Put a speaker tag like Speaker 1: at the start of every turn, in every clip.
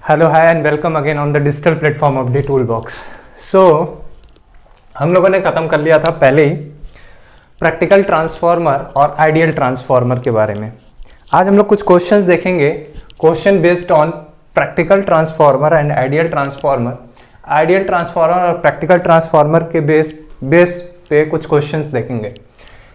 Speaker 1: Hello hi and welcome again on the digital platform of the tool box. So हम लोगों ने ख़त्म कर लिया था पहले ही प्रैक्टिकल ट्रांसफार्मर और आइडियल ट्रांसफार्मर के बारे में। आज हम लोग कुछ क्वेश्चंस देखेंगे, question based on practical transformer and ideal transformer. Ideal transformer और प्रैक्टिकल ट्रांसफार्मर के बेस पे कुछ क्वेश्चंस देखेंगे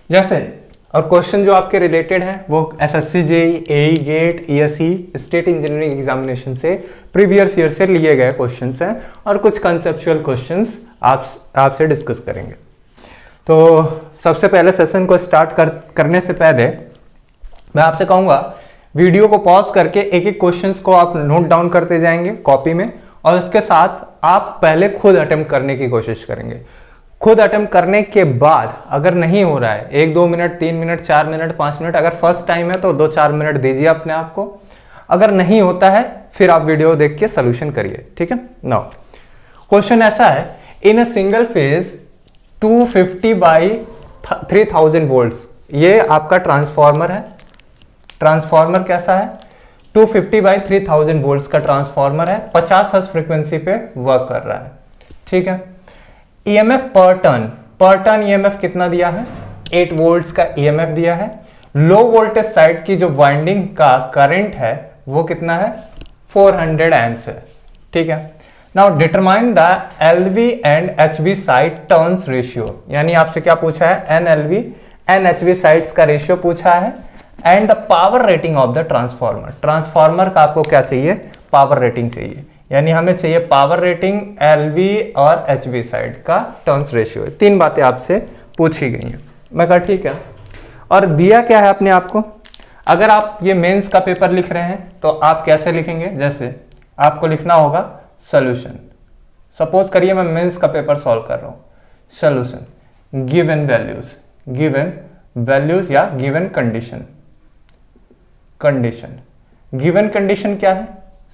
Speaker 1: जैसे, और क्वेश्चन जो आपके रिलेटेड हैं वो SSC, JEE, AE, GATE, ESE, state engineering examination से प्रीवियस ईयर से लिए गए क्वेश्चंस हैं और कुछ कंसेप्चुअल क्वेश्चंस आपसे डिस्कस करेंगे। तो सबसे पहले सेशन को स्टार्ट करने से पहले मैं आपसे कहूँगा वीडियो को पॉज करके एक एक क्वेश्चंस को आप नोट डाउन करते जाएंगे कॉपी में, और उसके साथ आप पहले खुद अटेम्प्ट करने की कोशिश करेंगे। खुद अटेम्प्ट करने के बाद अगर नहीं हो रहा है, 1-2 मिनट, 3 मिनट, 4 मिनट, 5 मिनट, अगर फर्स्ट टाइम है तो 2-4 मिनट दीजिए अपने आप को। अगर नहीं होता है फिर आप वीडियो देख के सोल्यूशन करिए, ठीक है। नाउ क्वेश्चन ऐसा है, in a single phase 250 by 3000 volts, ये आपका ट्रांसफार्मर है। ट्रांसफार्मर कैसा है? 250 बाई 3000 वोल्ट्स का ट्रांसफार्मर है, 50 हर्ट्ज फ्रीक्वेंसी पे वर्क कर रहा है, ठीक है। ईएमएफ पर टर्न ईएमएफ कितना दिया है? 8 वोल्ट्स का ईएमएफ दिया है। लो वोल्टेज साइड की जो वाइंडिंग का करंट है वो कितना है? 400 एम्प्स है, ठीक है। Now determine the LV and HV side turns ratio, यानी आपसे क्या पूछा है? एनएलवी एंड एचवी साइड्स का रेशियो पूछा है, and the power rating of the transformer. Transformer का आपको क्या चाहिए? पावर रेटिंग चाहिए, यानी हमें चाहिए पावर रेटिंग, एलवी और एचवी साइड का टर्न्स रेशियो। 3 बातें आपसे पूछी गई हैं। मैं कहा ठीक है। और दिया क्या है अपने आप को? अगर आप ये मेंस का पेपर लिख रहे हैं तो आप कैसे लिखेंगे? जैसे आपको लिखना होगा सॉल्यूशन। सपोज करिए मैं मेंस का पेपर सॉल्व कर रहा हूं। सॉल्यूशन, गिवन वैल्यूज या गिवन कंडीशन। गिवन कंडीशन क्या है?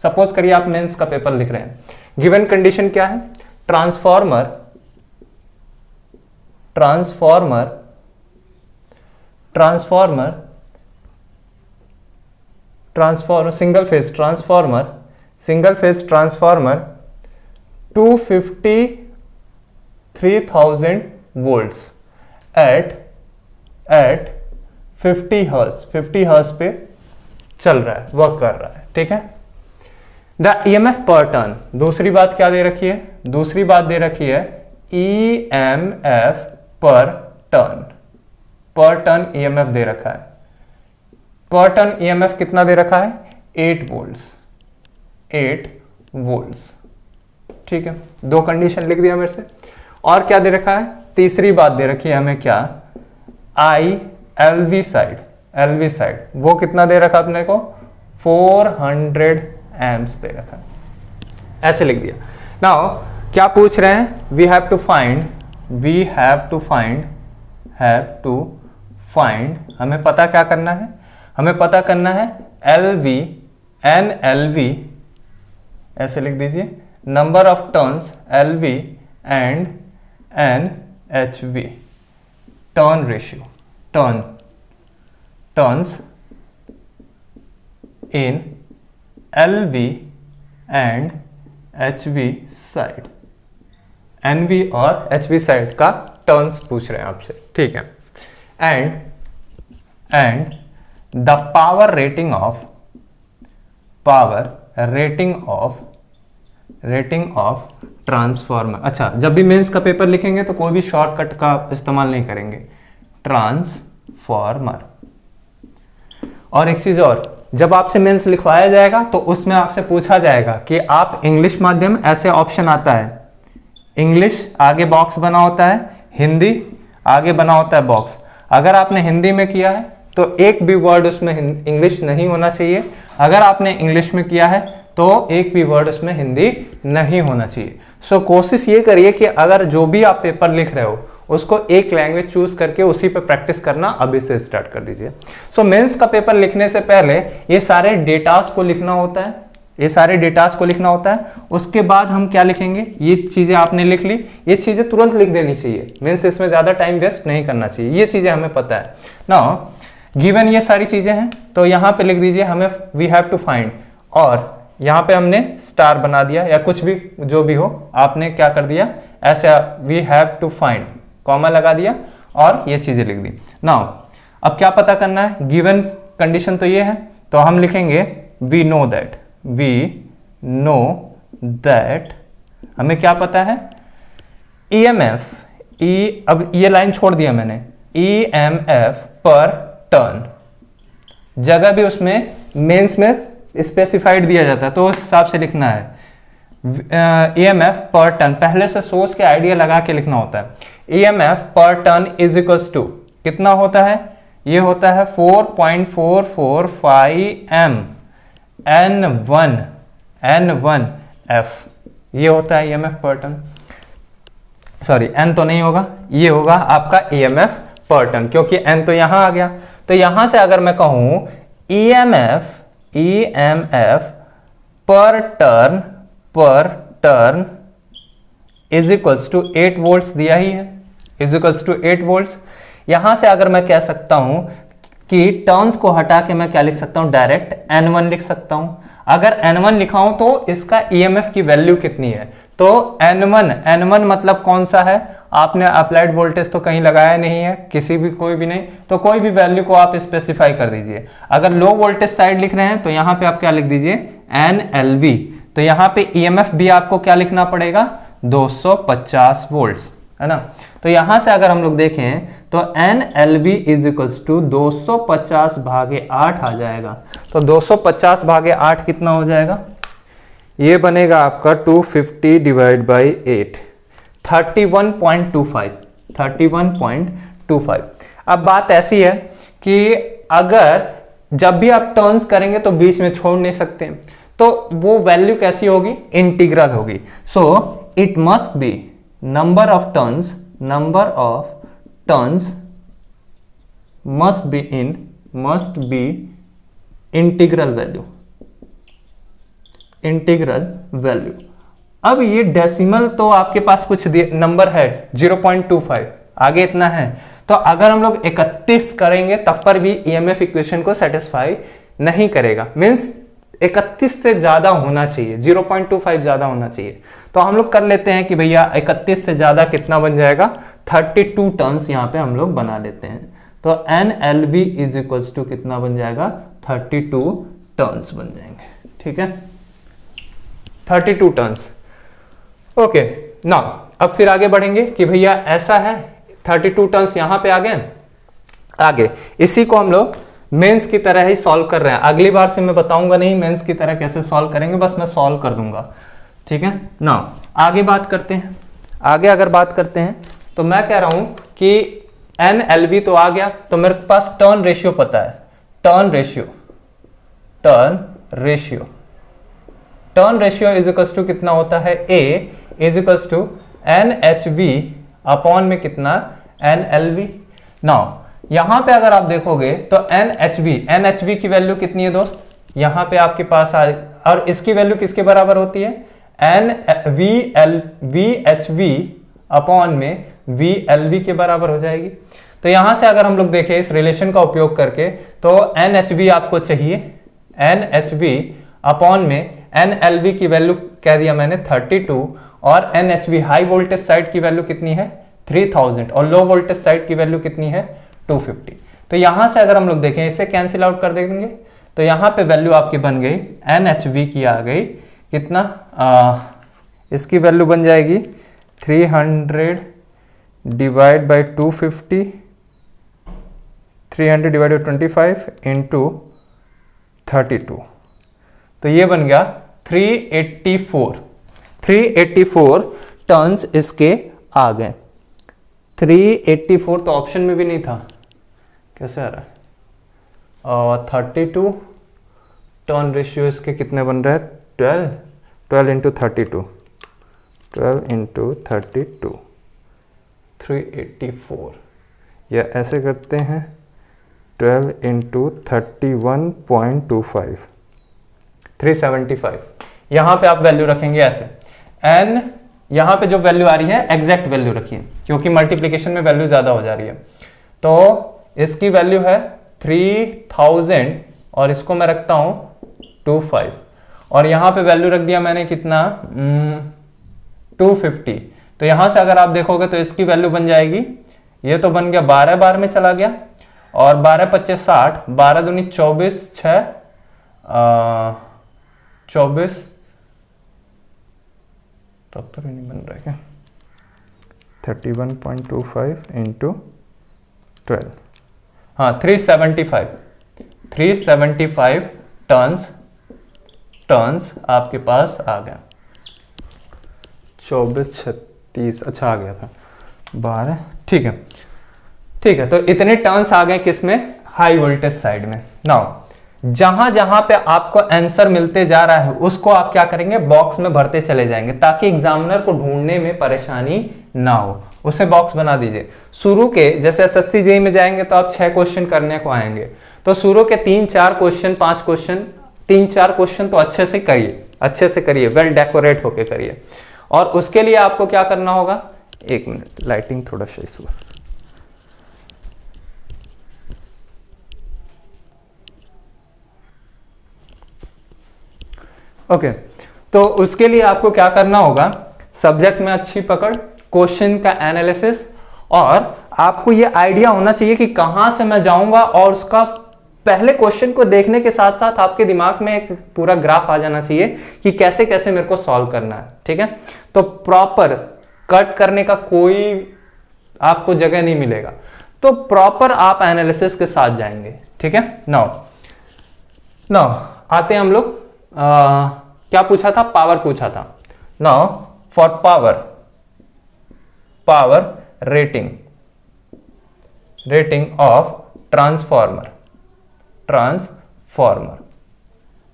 Speaker 1: सपोज करिए आप मेंस का पेपर लिख रहे हैं। गिवन कंडीशन क्या है? Transformer single phase transformer 250 volts at 50 hertz पे चल रहा है, वर्क कर रहा है, ठीक है। द ईएमएफ पर टर्न, दूसरी बात क्या दे रखी है? दूसरी बात दे रखी है ईएमएफ पर टर्न ईएमएफ दे रखा है। पर टर्न ईएमएफ कितना दे रखा है? 8 वोल्ट्स, ठीक है। 2 कंडीशन लिख दिया मेरे से। और क्या दे रखा है? तीसरी बात दे रखी है हमें क्या? एलवी साइड, वो कितना दे रखा अपने को? 400 एम्प्स दे रखा है, ऐसे लिख दिया। नाउ क्या पूछ रहे हैं? वी हैव टू फाइंड, हमें पता क्या करना है? हमें पता करना है एनएलवी, ऐसे लिख दीजिए, number of turns LV and NHV, turn ratio, turns in LV and HV side. NV और HV साइड का टर्न्स पूछ रहे हैं आपसे, ठीक है। And the power rating of transformer. अच्छा, जब भी मेंस का पेपर लिखेंगे तो कोई भी शॉर्टकट का इस्तेमाल नहीं करेंगे, ट्रांसफार्मर। और एक चीज और, जब आपसे मेंस लिखवाया जाएगा तो उसमें आपसे पूछा जाएगा कि आप इंग्लिश माध्यम, ऐसे ऑप्शन आता है, इंग्लिश आगे बॉक्स बना होता है, हिंदी आगे बना होता है बॉक्स। अगर आपने हिंदी में किया है तो एक भी वर्ड उसमें इंग्लिश नहीं होना चाहिए। अगर आपने इंग्लिश में किया है तो एक भी वर्ड उसमें हिंदी नहीं होना चाहिए। सो कोशिश ये करिए कि अगर जो भी आप पेपर लिख रहे हो उसको एक लैंग्वेज चूज करके उसी पे प्रैक्टिस करना अभी से स्टार्ट कर दीजिए। सो मेंस का पेपर लिखने से पहले ये सारे डेटास को लिखना होता है, उसके बाद हम क्या लिखेंगे? ये चीजें आपने लिख ली, ये चीजें तुरंत लिख देनी चाहिए। मेंस इसमें ज्यादा टाइम वेस्ट नहीं करना चाहिए, ये चीजें हमें पता है। नाउ गिवन ये सारी चीजें हैं तो यहां पे लिख दीजिए हमें वी हैव टू फाइंड, और यहाँ पे हमने स्टार बना दिया या कुछ भी जो भी हो, आपने क्या कर दिया ऐसे, we have to find, comma लगा दिया और ये चीजें लिख दी। नाउ अब क्या पता करना है, गिवन कंडीशन तो ये है, तो हम लिखेंगे वी नो दैट, हमें क्या पता है EMF, अब ये लाइन छोड़ दिया मैंने, EMF पर टर्न, जगह भी उसमें मेंस में स्पेसिफाइड दिया जाता है तो उस हिसाब से लिखना है। EMF पर टर्न पहले से सोच के आइडिया लगा के लिखना होता है। EMF पर टर्न इज इक्वल्स टू कितना होता है, ये होता है 4.445 M N1F, ये होता है EMF पर टर्न। सॉरी N तो नहीं होगा, ये होगा आपका EMF पर टर्न, क्योंकि N तो यहां आ गया। तो यहां से अगर मैं कहूं EMF पर turn is equals to 8 volts दिया ही है, इज इक्वल्स टू 8 वोल्ट्स। यहां से अगर मैं कह सकता हूं कि टर्न्स को हटा के मैं क्या लिख सकता हूं, डायरेक्ट N1 लिख सकता हूं। अगर N1 लिखा हूं तो इसका EMF की वैल्यू कितनी है, तो N1 मतलब कौन सा है, आपने अप्लाइड वोल्टेज तो कहीं लगाया नहीं है, किसी भी कोई भी नहीं, तो कोई भी वैल्यू को आप स्पेसिफाई कर दीजिए। अगर लो वोल्टेज साइड लिख रहे हैं तो यहां पे आप क्या लिख दीजिए NLV, तो यहां पे EMF भी आपको क्या लिखना पड़ेगा 250 वोल्ट्स, है ना। तो यहां से अगर हम लोग देखें तो NLV इज इक्वल्स टू 250 भागे 8 आ जाएगा। तो 250 भागे 8 कितना हो जाएगा, ये बनेगा आपका 250 डिवाइड बाई 8, 31.25। अब बात ऐसी है कि अगर जब भी आप टर्न्स करेंगे तो बीच में छोड़ नहीं सकते, तो वो वैल्यू कैसी होगी, इंटीग्रल होगी। So it must be number of turns must be integral value. अब ये डेसिमल तो आपके पास कुछ नंबर है 0.25, आगे इतना है, तो अगर हम लोग 31 करेंगे तब पर भी EMF इक्वेशन को सेटिस्फाई नहीं करेगा, मींस 31 से ज्यादा होना चाहिए, 0.25 ज्यादा होना चाहिए। तो हम लोग कर लेते हैं कि भैया 31 से ज्यादा कितना बन जाएगा, 32 टर्न्स यहां पे हम लोग बना लेते हैं। तो NLV इज इक्वल्स टू कितना बन जाएगा, 32 टर्न्स बन जाएंगे, ठीक है, 32 टर्न्स। ओके नाउ अब फिर आगे बढ़ेंगे कि भैया ऐसा है 32 टर्न्स यहां पे आ गए, आगे इसी को हम लोग मेंस की तरह ही सॉल्व कर रहे हैं। अगली बार से मैं बताऊंगा नहीं मेंस की तरह कैसे सॉल्व करेंगे, बस मैं सॉल्व कर दूंगा, ठीक है। नाउ आगे बात करते हैं, आगे अगर बात करते हैं तो मैं कह रहा हूं कि NLV तो आ गया, तो मेरे पास टर्न रेशियो पता है, turn ratio is equals to कितना होता है, A is equals to NHV upon में कितना NLV। नाउ यहां पे अगर आप देखोगे तो NHV की वैल्यू कितनी है दोस्त, यहां पे आपके पास और इसकी वैल्यू किसके बराबर होती है, VHV अपॉन में VLV के बराबर हो जाएगी। तो यहां से अगर हम लोग देखें इस रिलेशन का उपयोग करके, तो NHV आपको चाहिए, NHV अपॉन में NLV की वैल्यू कह दिया मैंने 32, और NHV हाई वोल्टेज साइड की वैल्यू कितनी है 3000, और लो वोल्टेज साइड की वैल्यू कितनी है 250। तो यहां से अगर हम लोग देखें, इसे कैंसिल आउट कर देंगे, तो यहां पे वैल्यू आपकी बन गई NHV की आ गई कितना, इसकी वैल्यू बन जाएगी 300 divide by 250, 300 divide by 25 into 32, तो ये बन गया 384 टर्न्स इसके आ गए। 384 तो ऑप्शन में भी नहीं था, कैसे आ रहा है, और 32 टर्न रेशियो इसके कितने बन रहे हैं 12 इंटू 32, 384, या ऐसे करते हैं 12 इंटू 31.25, 375। यहां पे आप वैल्यू रखेंगे ऐसे, n यहां पे जो वैल्यू आ रही है एग्जैक्ट वैल्यू रखिए, क्योंकि मल्टीप्लीकेशन में वैल्यू ज्यादा हो जा रही है। तो इसकी वैल्यू है 3000 और इसको मैं रखता हूं 25, और यहाँ पे वैल्यू रख दिया मैंने कितना 250। तो यहाँ से अगर आप देखोगे तो इसकी वैल्यू बन जाएगी, ये तो बन गया 12 बार में चला गया, और 12 25 60, 12 दूनी 24, 6 24, तब तो भी नहीं बन रहा क्या, 31.25 इंटू 12, हाँ 375 टर्न्स आपके पास आ गया। 24 36, अच्छा आ गया था 12, ठीक है ठीक है। तो इतने टर्न्स आ गए किसमें, हाई वोल्टेज साइड में। नाउ जहां जहां पे आपको आंसर मिलते जा रहा है उसको आप क्या करेंगे, बॉक्स में भरते चले जाएंगे ताकि एग्जामिनर को ढूंढने में परेशानी ना हो, उसे बॉक्स बना दीजिए। शुरू के जैसे एसएससी जेईई में जाएंगे तो आप 6 क्वेश्चन करने को आएंगे, तो शुरू के 3-4 क्वेश्चन 5 क्वेश्चन 3-4 क्वेश्चन तो अच्छे से करिए, वेल डेकोरेट होके करिए। और उसके लिए आपको क्या करना होगा, 1 मिनट लाइटिंग थोड़ा सा इशू है। ओके तो उसके लिए आपको क्या करना होगा, सब्जेक्ट में अच्छी पकड़, क्वेश्चन का एनालिसिस, और आपको ये आइडिया होना चाहिए कि कहां से मैं जाऊंगा, और उसका पहले क्वेश्चन को देखने के साथ साथ आपके दिमाग में एक पूरा ग्राफ आ जाना चाहिए कि कैसे कैसे मेरे को सॉल्व करना है, ठीक है। तो प्रॉपर कट करने का कोई आपको जगह नहीं मिलेगा, तो प्रॉपर आप एनालिसिस के साथ जाएंगे, ठीक है। नाउ आते हैं हम लोग, क्या पूछा था, पावर पूछा था। Now for power rating of transformer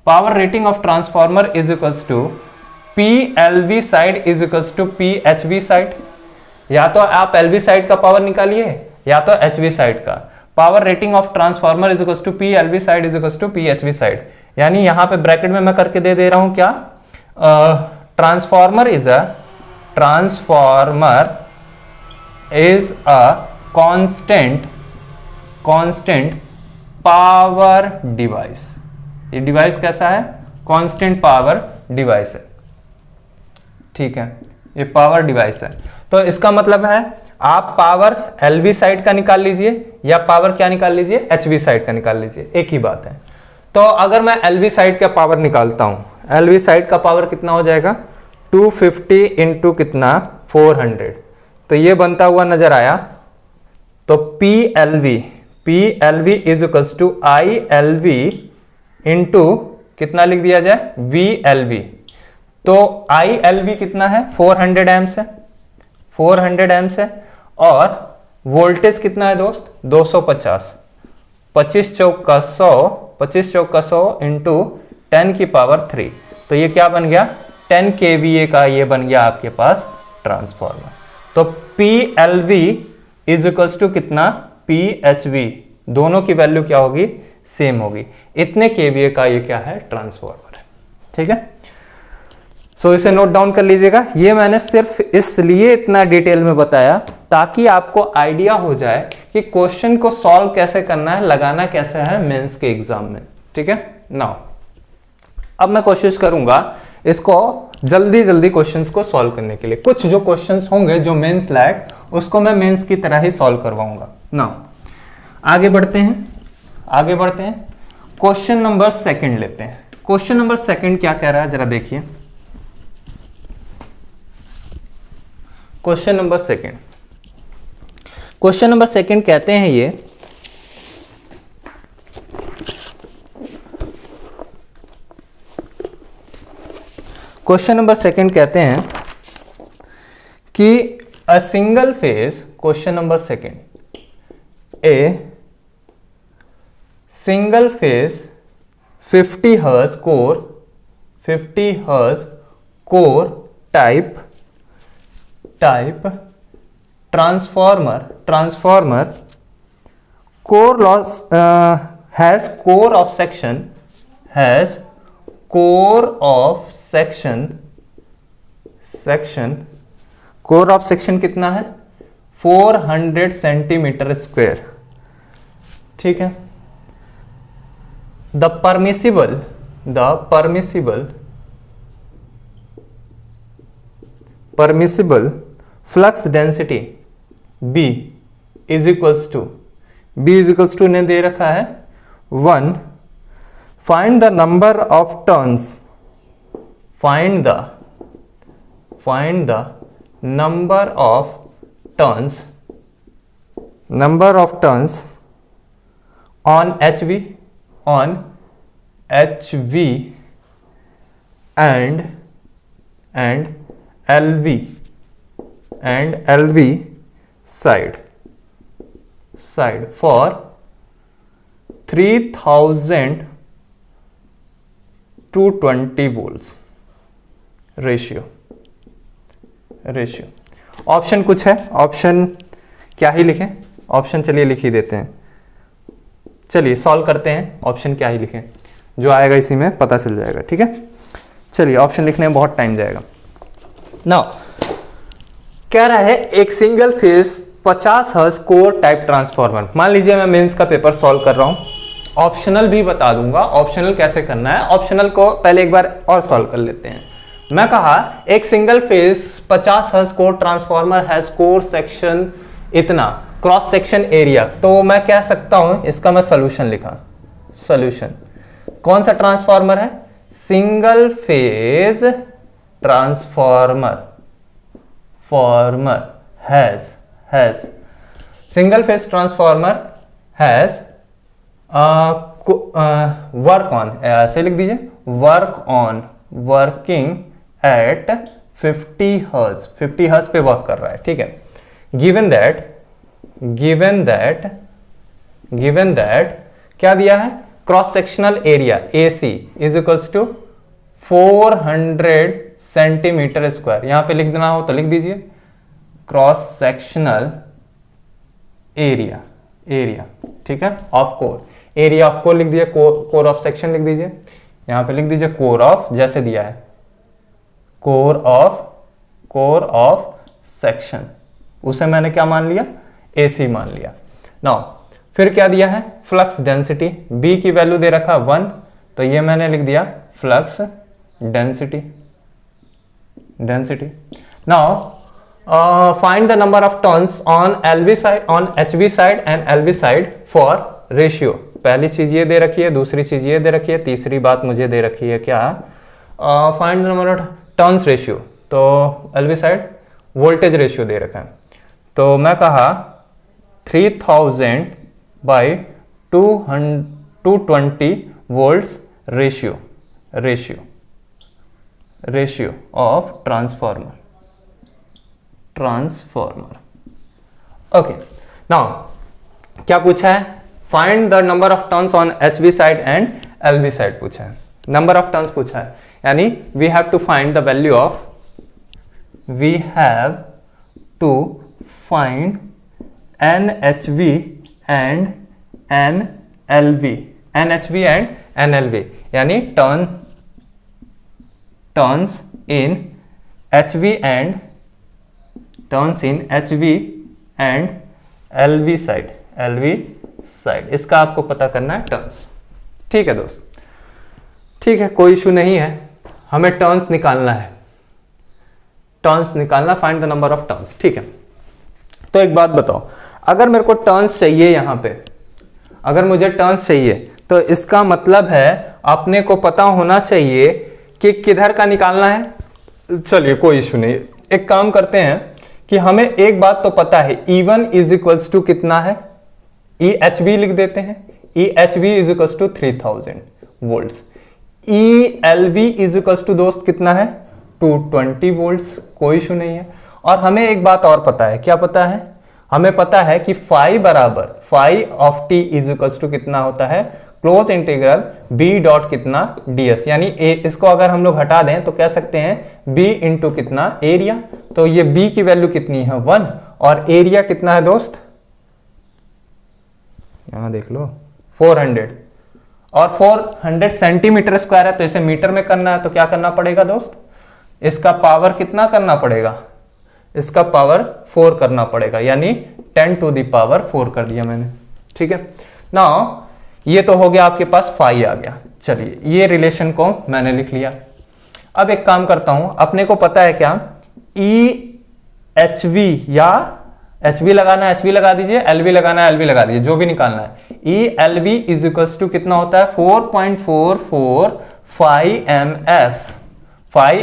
Speaker 1: power rating of transformer is equals to PLV side is equals to PHV side. या तो आप LV साइड का पावर निकालिए या तो HV साइड का। Power rating of transformer is equals to PLV side is equals to PHV side, यानी यहां पे ब्रैकेट में मैं करके दे रहा हूं क्या, transformer is a constant power device. ये डिवाइस कैसा है, कांस्टेंट पावर डिवाइस है, ठीक है, ये पावर डिवाइस है। तो इसका मतलब है आप पावर LV साइड का निकाल लीजिए या पावर क्या निकाल लीजिए, HV साइड का निकाल लीजिए, एक ही बात है। तो अगर मैं LV साइड का पावर निकालता हूं, LV साइड का पावर कितना हो जाएगा, 250 इंटू कितना 400, तो ये बनता हुआ नजर आया। तो PLV is equals to ILV into कितना लिख दिया जाए, VLV। तो ILV कितना है, 400 एम्प्स है, 400 एम्प्स है, और वोल्टेज कितना है दोस्त, 250, 25 चौका 100 इंटू 10 की पावर 3, तो ये क्या बन गया, 10 kVA का ये बन गया आपके पास ट्रांसफॉर्मर। तो PLV इज इक्वल्स टू कितना, PHV, दोनों की वैल्यू क्या होगी, सेम होगी। इतने kVA का ये क्या है, ट्रांसफॉर्मर है, ठीक है। सो इसे नोट डाउन कर लीजिएगा। ये मैंने सिर्फ इसलिए इतना डिटेल में बताया ताकि आपको आइडिया हो जाए कि क्वेश्चन को सॉल्व कैसे करना है, लगाना कैसे है मेंस के एग्जाम में, ठीक है। नाउ अब मैं कोशिश करूंगा इसको जल्दी क्वेश्चंस को सॉल्व करने के लिए। कुछ जो क्वेश्चंस होंगे जो मेंस लायक, उसको मैं मेंस की तरह ही सॉल्व करवाऊंगा। नाउ आगे बढ़ते हैं, क्वेश्चन नंबर 2 लेते हैं। क्वेश्चन नंबर 2 क्या कह रहा है, जरा देखिए। क्वेश्चन नंबर 2 कहते हैं ये, क्वेश्चन नंबर 2 कहते हैं कि अ single phase, question number 2, a single phase 50 hertz core type transformer core loss has core of section कितना है, 400 सेंटीमीटर स्क्वायर, ठीक है। the permissible permissible flux density B is equals to ने दे रखा है 1, find the number of turns, find the number of turns on HV and LV side for 3000-20 volts ratio. Option कुछ है, ऑप्शन क्या ही लिखें, ऑप्शन चलिए लिख ही देते हैं, चलिए सॉल्व करते हैं। ऑप्शन क्या ही लिखें, जो आएगा इसी में पता चल जाएगा, ठीक है। चलिए ऑप्शन लिखने में बहुत टाइम जाएगा। नाउ कह रहा है एक single phase 50 hertz core type transformer. मान लीजिए मैं मेंस का पेपर सॉल्व कर रहा हूं, ऑप्शनल भी बता दूंगा, ऑप्शनल कैसे करना है, ऑप्शनल को पहले एक बार और सॉल्व कर लेते हैं। मैं कहा एक single phase 50 hertz core transformer has core section इतना, क्रॉस सेक्शन एरिया, तो मैं कह सकता हूं, इसका मैं सोल्यूशन लिखा, सोल्यूशन कौन सा ट्रांसफार्मर है, single phase transformer has single phase transformer has work on, ऐसे लिख दीजिए, वर्किंग एट 50 हर्ट्ज पे वर्क कर रहा है, ठीक है। गिवन दैट क्या दिया है, cross sectional area AC is equals to 400 centimetre square. यहां पे लिख देना हो तो लिख दीजिए क्रॉस सेक्शनल एरिया, ठीक है, of core, area of core लिख दीजिए, कोर ऑफ सेक्शन लिख दीजिए, यहां पे लिख दीजिए कोर ऑफ, जैसे दिया है कोर ऑफ सेक्शन, उसे मैंने क्या मान लिया, AC मान लिया। नाउ फिर क्या दिया है, फ्लक्स डेंसिटी, B की वैल्यू दे रखा 1, तो ये मैंने लिख दिया flux density. Now find the number of turns on HV side and LV side for ratio. पहली चीज ये दे रखी है, दूसरी चीज ये दे रखी है, तीसरी बात मुझे दे रखी है क्या, find the number of turns ratio, तो LV साइड वोल्टेज रेशियो दे रखा है, तो मैं कहा 3000 by 220 volts ratio of transformer. Okay, now क्या पूछा है, find the number of turns on HV side and LV side पूछा है, नंबर ऑफ टर्न्स पूछा है, यानी we have to find the value of, we have to find NHV and NLV, यानी turns in HV and LV side, इसका आपको पता करना है टर्न्स, ठीक है दोस्त, ठीक है, कोई इशू नहीं है, हमें टर्न्स निकालना, find the number of turns, ठीक है। तो एक बात बताओ, अगर मेरे को टर्न्स चाहिए, यहां पे अगर मुझे टर्न्स चाहिए, तो इसका मतलब है अपने को पता होना चाहिए कि किधर का निकालना है। चलिए कोई इशू नहीं, एक काम करते हैं कि हमें एक बात तो पता है, E1 इज इक्वल्स टू कितना है, EHV लिख देते हैं, EHV is equals to 3000 volts, ELV is equals to दोस्त कितना है, 220 वोल्ट्स, कोई इशू नहीं है। और हमें एक बात और पता है, क्या पता है, हमें पता है कि फाई बराबर phi of T is equals to कितना होता है, क्लोज इंटीग्रल B डॉट कितना DS, यानी इसको अगर हम लोग हटा दें तो कह सकते हैं B इंटू कितना एरिया, तो ये B की वैल्यू कितनी है 1, और एरिया कितना है दोस्त, यहां देख लो 400, और 400 सेंटीमीटर स्क्वायर है, तो इसे मीटर में करना है, तो क्या करना पड़ेगा दोस्त, इसका पावर कितना करना पड़ेगा, इसका पावर 4 करना पड़ेगा, यानी 10 टू द पावर 4 कर दिया मैंने, ठीक है। नाउ ये तो हो गया आपके पास फाई आ गया, चलिए ये रिलेशन को मैंने लिख लिया। अब एक काम करता हूं, अपने को पता है क्या, ई एच वी या एच वी लगाना है एच वी लगा दीजिए, एल वी लगाना है एल वी लगा दीजिए, जो भी निकालना है। E L V is equal to कितना होता है 4.44 फाइव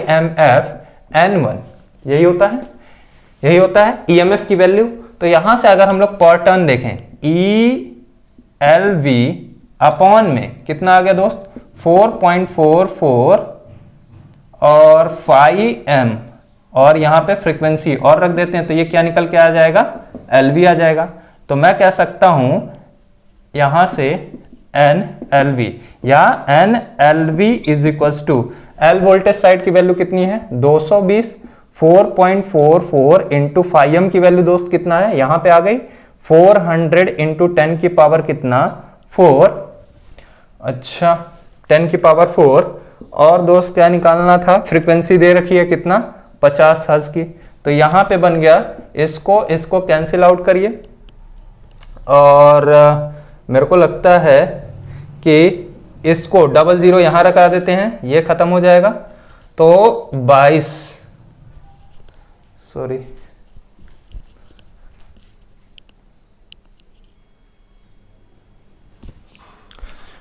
Speaker 1: एम एफ N1, यही होता है, यही होता है ईएमएफ की वैल्यू। तो यहां से अगर हम लोग पर टर्न देखें ई एल वी अपॉन में कितना आ गया दोस्त 4.44 और 5m और यहां पे फ्रीक्वेंसी और रख देते हैं तो ये क्या निकल के आ जाएगा LV आ जाएगा। तो मैं कह सकता हूं यहां से NLV या NLV is equal to L voltage side की वैल्यू कितनी है 220, 4.44 इंटू 5m की वैल्यू दोस्त कितना है यहां पे आ गई 400 इंटू 10 की पावर कितना 4, अच्छा 10 की पावर 4। और दोस्त क्या निकालना था, फ्रीक्वेंसी दे रखी है कितना 50 हर्ट्ज की। तो यहां पे बन गया, इसको कैंसिल आउट करिए और मेरे को लगता है कि इसको 00 यहां रखा देते हैं, ये खत्म हो जाएगा। तो 22 सॉरी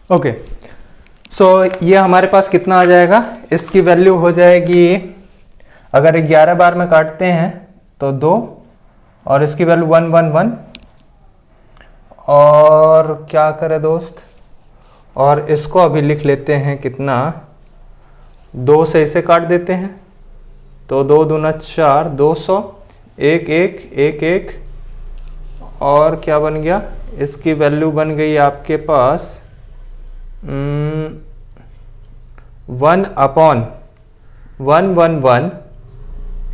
Speaker 1: ओके सो ये हमारे पास कितना आ जाएगा, इसकी वैल्यू हो जाएगी अगर 11 बार में काटते हैं तो 2 और इसकी वैल्यू 111 और क्या करें दोस्त, और इसको अभी लिख लेते हैं कितना 2 से इसे काट देते हैं तो 2 दूना 4, 200, 1 1 1 1 और क्या बन गया, इसकी वैल्यू बन गई आपके पास 1 अपॉन 111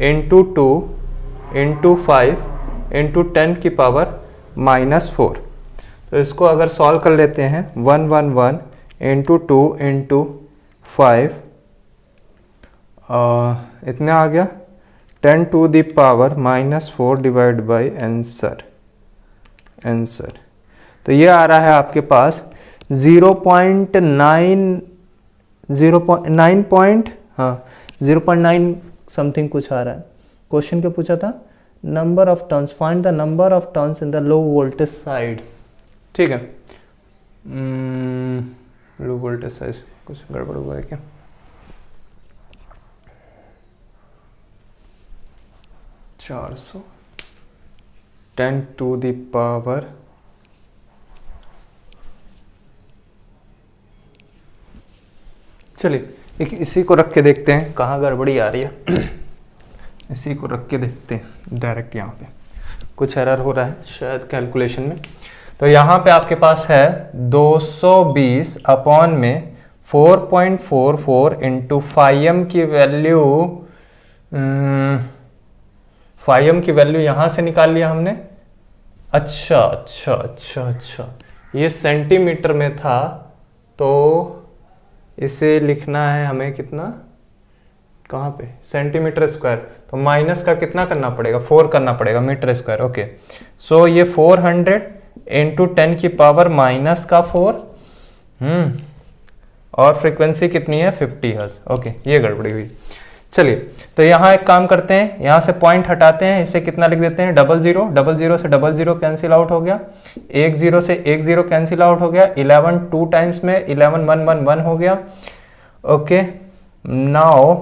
Speaker 1: इंटू 2 इंटू 5 इंटू 10 की पावर -4। तो इसको अगर सॉल्व कर लेते हैं 111 इंटू 2 इंटू 5 इतना आ गया 10 to the power -4 divide by answer. तो ये आ रहा है आपके पास 0.9 समथिंग कुछ आ रहा है। क्वेश्चन क्या पूछा था, number of turns, find the number of turns in the low voltage side. ठीक है, लो वोल्टेज साइड कुछ गड़बड़ हुआ है क्या, $400 10 टू द पावर चलिए इसी को रख के देखते हैं कहाँ गड़बड़ी आ रही है। इसी को रख के देखते हैं डायरेक्ट, यहाँ पे कुछ एरर हो रहा है शायद कैलकुलेशन में। तो यहाँ पे आपके पास है 220 अपॉन में 4.44 इंटू 5m की वैल्यू, 5m की वैल्यू यहाँ से निकाल लिया हमने। अच्छा ये सेंटीमीटर में था तो इसे लिखना है हमें कितना, कहाँ पे सेंटीमीटर स्क्वायर, तो माइनस का कितना करना पड़ेगा 4 करना पड़ेगा मीटर स्क्वायर। ओके सो ये 400 इंटू 10 की पावर -4 और फ्रीक्वेंसी कितनी है 50 हर्ट्ज। ओके ये गड़बड़ी हुई। चलिए तो यहाँ एक काम करते हैं, यहाँ से पॉइंट हटाते हैं, इसे कितना लिख देते हैं 00 से 00 कैंसिल आउट हो गया, 10 से 10 कैंसिल आउट हो गया, 11 2 टाइम्स में 11 1 1 1 हो गया। ओके नाउ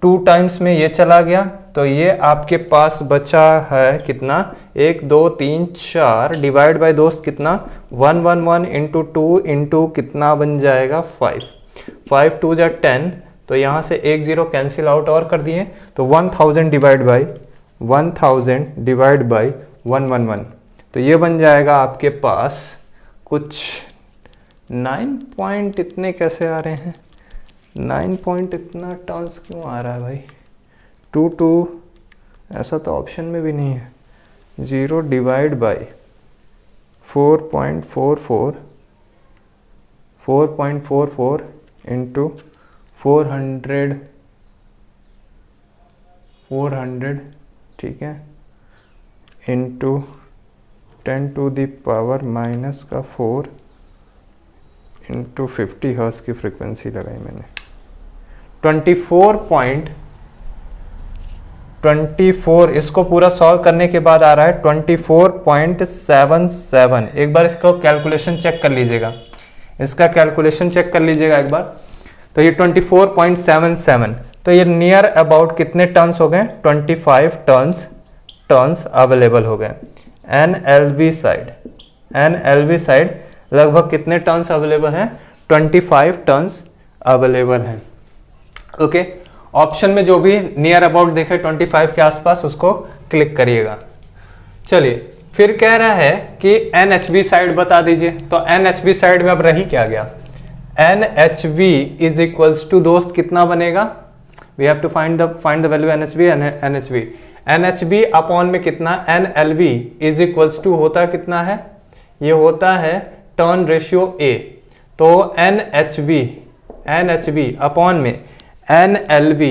Speaker 1: 2 टाइम्स में ये चला गया तो ये आपके पास बचा है कितना 1 2 3 4 डिवाइड बाय दोस्त कितना 111 इंटू 2 इंटू कितना बन जाएगा 5 2 जा 10, तो यहाँ से 1 0 कैंसिल आउट और कर दिए तो 1000 डिवाइड बाई 111, तो ये बन जाएगा आपके पास कुछ 9 पॉइंट इतने कैसे आ रहे हैं, 9 पॉइंट इतना टर्न्स क्यों आ रहा है भाई, 2 ऐसा तो ऑप्शन में भी नहीं है। 0 डिवाइड बाई 4.44 इंटू 400 ठीक है into 10 to the power -4 into 50 hertz की फ्रीक्वेंसी लगाई मैंने। 24, इसको पूरा सॉल्व करने के बाद आ रहा है 24.77। एक बार इसको कैलकुलेशन चेक कर लीजिएगा, इसका कैलकुलेशन चेक कर लीजिएगा एक बार। तो ये 24.77, तो ये नियर अबाउट कितने टर्न्स हो गए? 25 टर्न्स अवेलेबल हो गए। NLV साइड लगभग कितने टर्न्स अवेलेबल हैं? 25 टर्न्स अवेलेबल हैं। ओके, ऑप्शन में जो भी नियर अबाउट देखे 25 के आसपास उसको क्लिक करिएगा। चलिए, फिर कह रहा है कि NHV साइड बता दीजिए। तो NHV साइड में अब रही क्या गया? NHV इज इक्वल्स टू दोस्त कितना बनेगा? We have to find the value NHV upon में कितना? NLV इज इक्वल्स टू होता कितना है? ये होता है टर्न रेशियो A। तो NHV अपॉन में NLV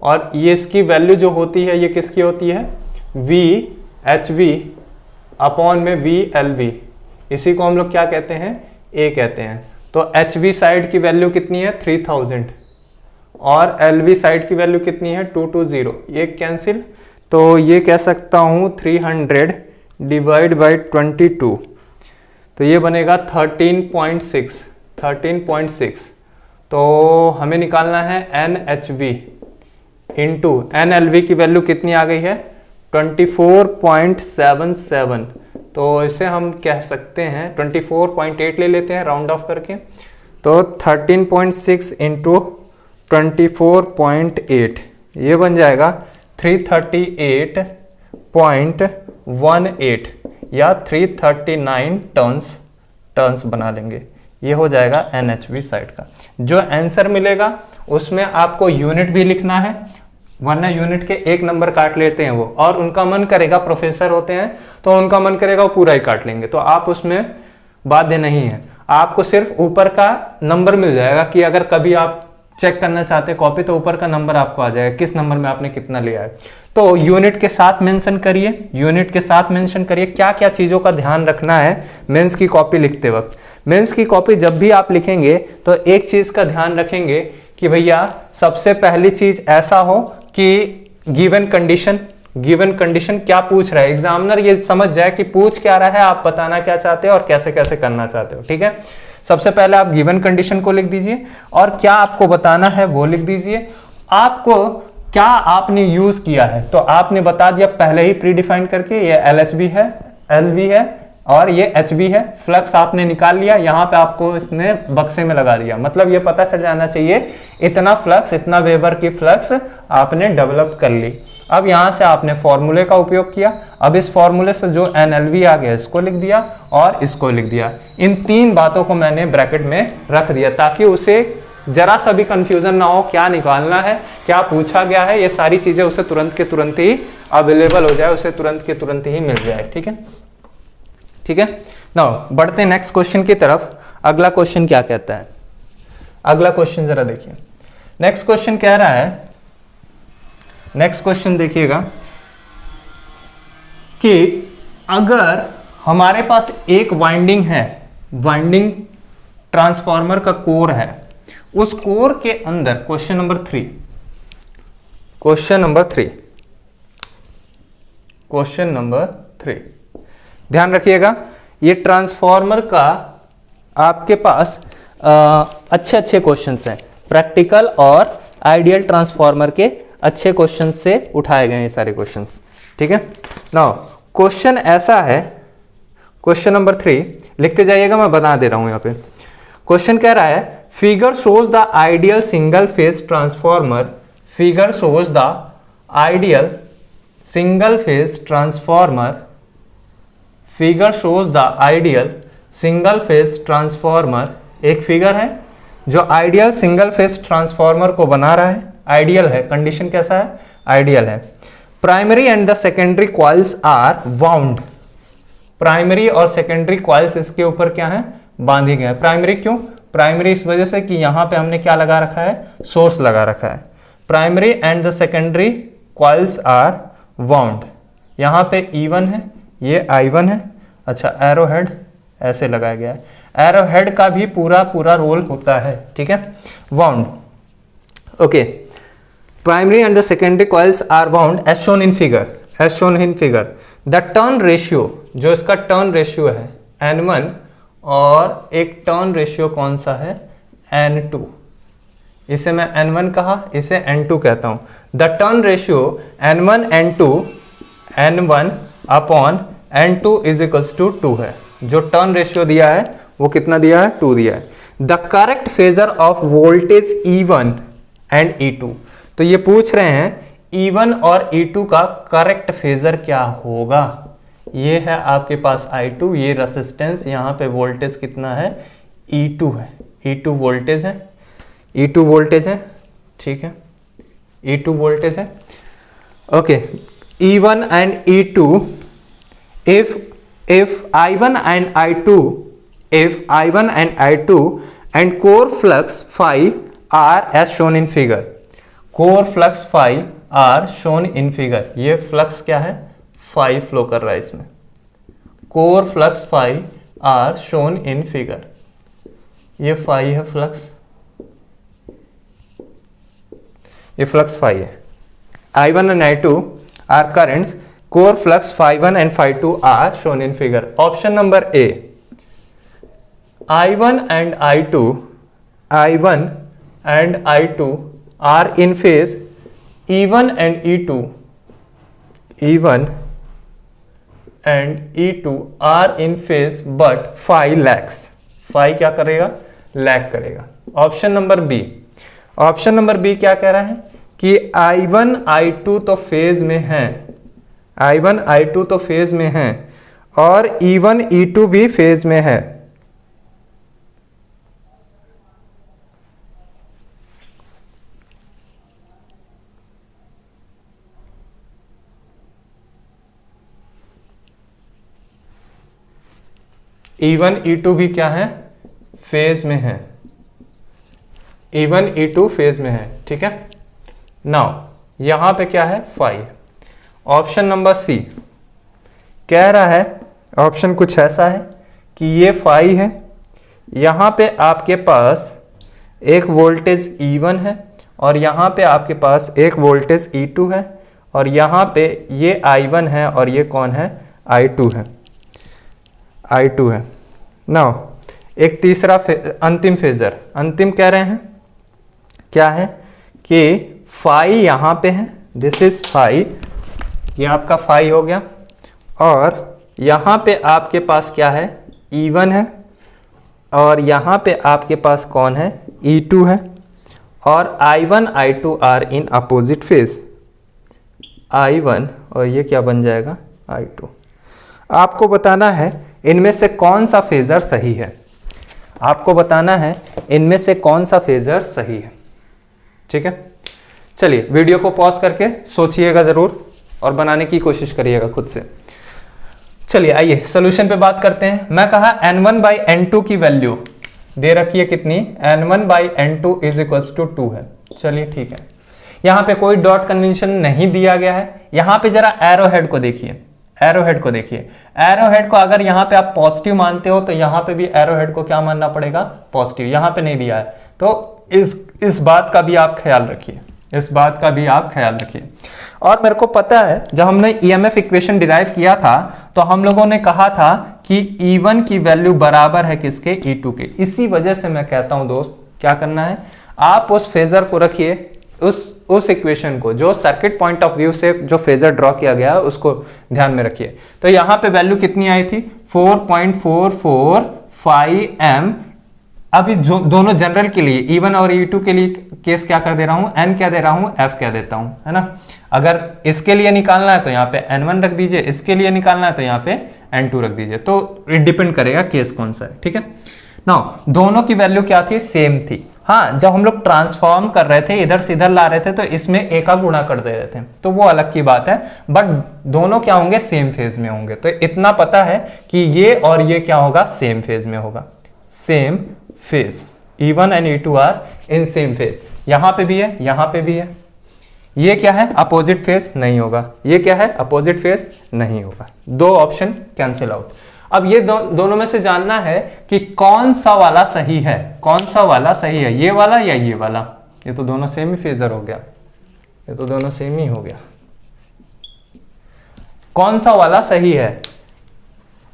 Speaker 1: और ये इसकी वैल्यू जो होती है ये किसकी होती है? VHV अपॉन में VLV। इसी को हम लोग क्या कहते हैं? A कहते हैं। तो HV साइड की वैल्यू कितनी है? 3000 और LV साइड की वैल्यू कितनी है? 220। ये कैंसिल, तो ये कह सकता हूं 300 डिवाइड बाई 22, तो ये बनेगा 13.6। तो हमें निकालना है NHV इंटू NLV की वैल्यू कितनी आ गई है? 24.77। तो इसे हम कह सकते हैं 24.8 ले लेते हैं राउंड ऑफ करके। तो 13.6 इंटू 24.8 ये बन जाएगा 338.18 या 339 टर्न्स बना लेंगे। ये हो जाएगा NHV साइड का। जो आंसर मिलेगा उसमें आपको यूनिट भी लिखना है, वरना यूनिट के एक नंबर काट लेते हैं वो, और उनका मन करेगा, प्रोफेसर होते हैं तो उनका मन करेगा वो पूरा ही काट लेंगे। तो आप उसमें बाध्य नहीं है, आपको सिर्फ यूपर का नंबर मिल जाएगा कि अगर कभी आप चेक करना चाहते हैं कॉपी तो ऊपर का नंबर आपको आ जाएगा किस नंबर में आपने कितना लिया है। तो यूनिट के साथ मेंशन करिए, क्या क्या चीजों का ध्यान रखना है मेंस की कॉपी लिखते वक्त। मेंस की कॉपी जब भी आप लिखेंगे तो एक चीज का ध्यान रखेंगे कि भैया सबसे पहली चीज ऐसा हो कि गिवन कंडीशन क्या पूछ रहा है, एग्जामिनर ये समझ जाए कि पूछ क्या रहा है, आप बताना क्या चाहते हो और कैसे कैसे करना चाहते हो। ठीक है, सबसे पहले आप गिवन कंडीशन को लिख दीजिए और क्या आपको बताना है वो लिख दीजिए। आपको क्या आपने यूज किया है तो आपने बता दिया पहले ही प्री डिफाइन करके, ये LHB है, LV है और ये HB है। फ्लक्स आपने निकाल लिया, यहाँ पे आपको इसने बक्से में लगा दिया, मतलब ये पता चल जाना चाहिए इतना फ्लक्स, इतना वेबर की फ्लक्स आपने डेवलप कर ली। अब यहाँ से आपने फॉर्मूले का उपयोग किया, अब इस फॉर्मूले से जो NLV आ गया इसको लिख दिया और इसको लिख दिया। इन तीन बातों को मैंने ब्रैकेट में रख दिया ताकि उसे जरा सा भी कंफ्यूजन ना हो, क्या निकालना है, क्या पूछा गया है, ये सारी चीजें उसे तुरंत के तुरंत ही अवेलेबल हो जाए, उसे तुरंत के तुरंत ही मिल जाए। ठीक है, ठीक है। नाउ बढ़ते हैं नेक्स्ट क्वेश्चन की तरफ। अगला क्वेश्चन क्या कहता है? अगला क्वेश्चन जरा देखिए। नेक्स्ट क्वेश्चन कह रहा है, नेक्स्ट क्वेश्चन देखिएगा कि अगर हमारे पास एक वाइंडिंग है, वाइंडिंग ट्रांसफार्मर का कोर है, उस कोर के अंदर क्वेश्चन नंबर 3 ध्यान रखिएगा, ये ट्रांसफार्मर का आपके पास अच्छे अच्छे क्वेश्चंस हैं, प्रैक्टिकल और आइडियल ट्रांसफार्मर के अच्छे क्वेश्चन से उठाए गए हैं सारे क्वेश्चंस। ठीक है, नाउ क्वेश्चन ऐसा है, क्वेश्चन नंबर 3 लिखते जाइएगा, मैं बता दे रहा हूं यहां पे। क्वेश्चन कह रहा है figure shows the ideal single phase transformer, figure shows the ideal single phase transformer, figure shows the ideal single phase transformer. एक फिगर है जो आइडियल सिंगल फेज ट्रांसफार्मर को बना रहा है, आइडियल है, कंडीशन कैसा है? आइडियल है। Primary and the secondary coils are wound, primary और सेकेंडरी कॉइल्स इसके ऊपर क्या है? बांधी गए। प्राइमरी क्यों? प्राइमरी इस वजह से कि यहां पे हमने क्या लगा रखा है? सोर्स लगा रखा है। Primary and the secondary coils are wound, यहां पे E1 है, ये I1 है। अच्छा, एरो हेड ऐसे लगाया गया है, एरो हेड का भी पूरा रोल होता है। ठीक है, wound. Okay, primary and the secondary coils are bound as shown in figure. The turn ratio, जो इसका टर्न रेशियो है N1 और एक टर्न रेशियो कौन सा है N2, इसे मैं N1 कहा, इसे N2 कहता हूं। The turn ratio N1 upon N2 is equals to 2 है। जो टर्न रेशियो दिया है वो कितना दिया है, 2 दिया है। The correct phasor of voltage E1 एंड E2, तो ये पूछ रहे हैं E1 और E2 का करेक्ट फेजर क्या होगा। ये है आपके पास I2, ये रेसिस्टेंस, यहाँ पे वोल्टेज कितना है E2 है, E2 वोल्टेज है, E2 वोल्टेज है, ठीक है, E2 वोल्टेज है। ओके, E1 एंड E2, if I1 and I2 and core flux phi are as shown in figure, core flux phi are shown in figure, ये फ्लक्स क्या है, phi फ्लो कर रहा है इसमें, core flux phi are shown in figure, ये phi है flux, ये फ्लक्स phi है। I1 and I2 are currents, core flux phi 1 and phi 2 are shown in figure। Option number A, I1 and I2 are in phase, E1 and E2 are in phase but phi lags, phi क्या करेगा, lag करेगा। Option number B क्या कह रहा है कि I1 I2 तो phase में है, I1 I2 तो फेज में है और E1 E2 भी फेज में है। E1 E2 भी क्या है, फेज में है, E1 E2 फेज में है, ठीक है। नाउ यहां पे क्या है, phi। ऑप्शन नंबर सी कह रहा है, ऑप्शन कुछ ऐसा है कि ये phi है, यहां पे आपके पास एक वोल्टेज E1 है और यहां पे आपके पास एक वोल्टेज E2 है और यहां पे ये I1 है और ये कौन है, I2 है, I2 है। नाउ एक तीसरा अंतिम फेजर, अंतिम कह रहे हैं क्या है कि phi यहां पे है, दिस इज phi, ये आपका phi हो गया और यहां पे आपके पास क्या है, E1 है और यहां पे आपके पास कौन है, E2 है और I1 I2 are in opposite phase, I1 और ये क्या बन जाएगा, I2। आपको बताना है इनमें से कौन सा फेजर सही है, आपको बताना है इनमें से कौन सा फेजर सही है, ठीक है। चलिए वीडियो को पॉज करके सोचिएगा जरूर और बनाने की कोशिश करिएगा खुद से। चलिए आइए सॉल्यूशन पे बात करते हैं। मैं कहा N1 by N2 की वैल्यू दे रखी है कितनी, N1 by N2 is equals to 2 है। चलिए ठीक है, यहां पे कोई डॉट कन्वेंशन नहीं दिया गया है। यहां पे जरा एरो हेड को देखिए, एरो हेड को देखिए, एरो हेड को अगर यहाँ पे आप पॉजिटिव मानते हो तो यहाँ पे भी एरो हेड को क्या मानना पड़ेगा, पॉजिटिव। यहाँ पे नहीं दिया है तो इस बात का भी आप ख्याल रखिए, इस बात का भी आप ख्याल रखिए। और मेरे को पता है जब हमने ईएमएफ इक्वेशन डिराइव किया था तो हम लोगों ने कहा था कि E1 की वैल्यू बराबर है किसके, E2 के। इसी वजह से मैं कहता हूं दोस्त क्या करना है, आप उस फेजर को रखिए, उस इक्वेशन को जो सर्किट पॉइंट ऑफ व्यू से जो फेजर ड्रॉ किया गया है उसको ध्यान में रखिए। तो यहां पे वैल्यू कितनी आई थी, 4.445 अभी जो दोनों जनरल के लिए E1 और E2 के लिए केस क्या कर दे रहा हूं, N क्या दे रहा हूं, F क्या देता हूं, है ना। अगर इसके लिए निकालना है तो यहाँ पे N1 रख दीजिए, इसके लिए निकालना है तो यहाँ पे N2 रख दीजिए। तो डिपेंड करेगा केस कौन सा है, ठीक है। नाउ दोनों की वैल्यू क्या थी, सेम थी। हाँ, जब हम लोग ट्रांसफॉर्म कर रहे थे, इधर से इधर ला रहे थे तो इसमें एक का गुणा कर दे रहे थे, तो वो अलग की बात है, बट दोनों क्या होंगे, सेम फेज में होंगे। तो इतना पता है कि ये और ये क्या होगा, सेम फेज में होगा, सेम फेज। E1 एंड E2 are in same phase. यहां पे भी है, यहां पे भी है। ये क्या है, अपोजिट फेज नहीं होगा, ये क्या है, अपोजिट फेज नहीं होगा। दो ऑप्शन कैंसिल आउट। अब ये दोनों में से जानना है कि कौन सा वाला सही है, कौन सा वाला सही है, ये वाला या ये वाला। ये तो दोनों सेम ही फेजर हो गया, ये तो दोनों सेम ही हो गया। कौन सा वाला सही है,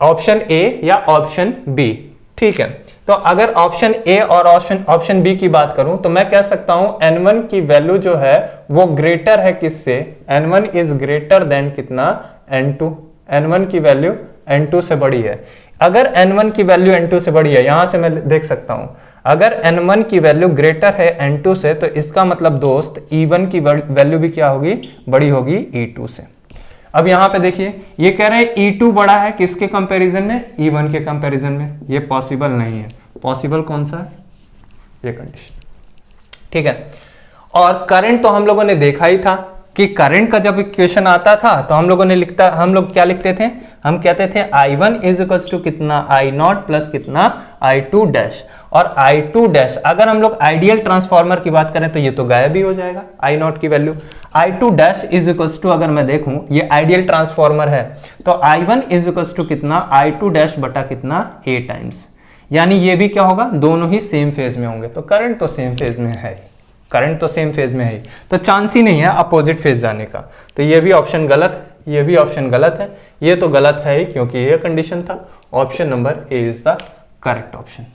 Speaker 1: ऑप्शन ए या ऑप्शन बी? ठीक है, तो अगर ऑप्शन ए और ऑप्शन बी की बात करूं तो मैं कह सकता हूं n1 की वैल्यू जो है वो ग्रेटर है किससे, n1 इज ग्रेटर देन कितना, n2। n1 की वैल्यू n2 से बड़ी है। अगर n1 की वैल्यू n2 से बड़ी है, यहां से मैं देख सकता हूं अगर n1 की वैल्यू ग्रेटर है n2 से, तो इसका मतलब दोस्त e1 की वैल्यू भी क्या होगी, बड़ी होगी e2 से। अब यहां पे देखिए ये कह रहे हैं e2 बड़ा है किसके कंपैरिजन में, e1 के कंपैरिजन में। ये पॉसिबल नहीं है। पॉसिबल कौन सा है, ये कंडीशन। ठीक है, और करंट तो हम लोगों ने देखा ही था कि करंट का जब इक्वेशन आता था तो हम लोग क्या लिखते थे, हम कहते थे I1 इज इक्वल टू कितना, I0 प्लस कितना, I2 डैश। और I2 डैश अगर हम लोग आइडियल ट्रांसफार्मर की बात करें तो ये तो गायब ही हो जाएगा I0 की वैल्यू। I2 dash is equal to, अगर मैं देखूं ये आइडियल ट्रांसफार्मर है तो I1 इज इक्वल टू कितना, I2 डैश बटा कितना, A टाइम्स। यानी ये भी क्या होगा, दोनों ही सेम फेज में होंगे। तो करंट तो सेम फेज में है, करंट तो सेम फेज में है, तो चांस ही नहीं है अपोजिट फेज जाने का। तो ये भी ऑप्शन गलत, ये भी ऑप्शन गलत है, ये तो गलत है ही क्योंकि ये कंडीशन था। Option number A is the correct option.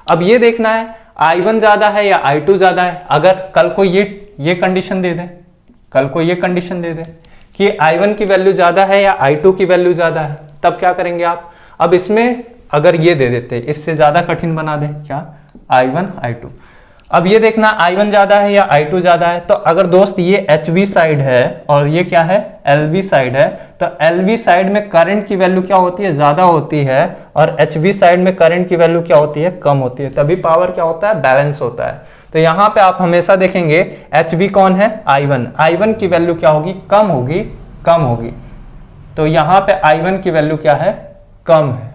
Speaker 1: अब ये देखना है I1 ज्यादा है या I2 ज्यादा है। अगर कल को ये कंडीशन दे दे, कल को ये कंडीशन दे दे कि I1 की वैल्यू ज्यादा है या I2 की वैल्यू ज्यादा है, तब क्या करेंगे आप। अब इसमें अगर ये दे देते, इससे ज्यादा कठिन बना दे क्या, I1 I2। अब ये देखना I1 ज्यादा है या I2 ज्यादा है। तो अगर दोस्त ये HV साइड है और ये क्या है, LV साइड है, तो LV साइड में करंट की वैल्यू क्या होती है, ज्यादा होती है, और HV साइड में करंट की वैल्यू क्या होती है, कम होती है। तभी पावर क्या होता है, बैलेंस होता है। तो यहां पे आप हमेशा देखेंगे HV कौन है, I1 की वैल्यू क्या होगी, कम होगी, कम होगी। तो यहां पे I1 की वैल्यू क्या है, कम है,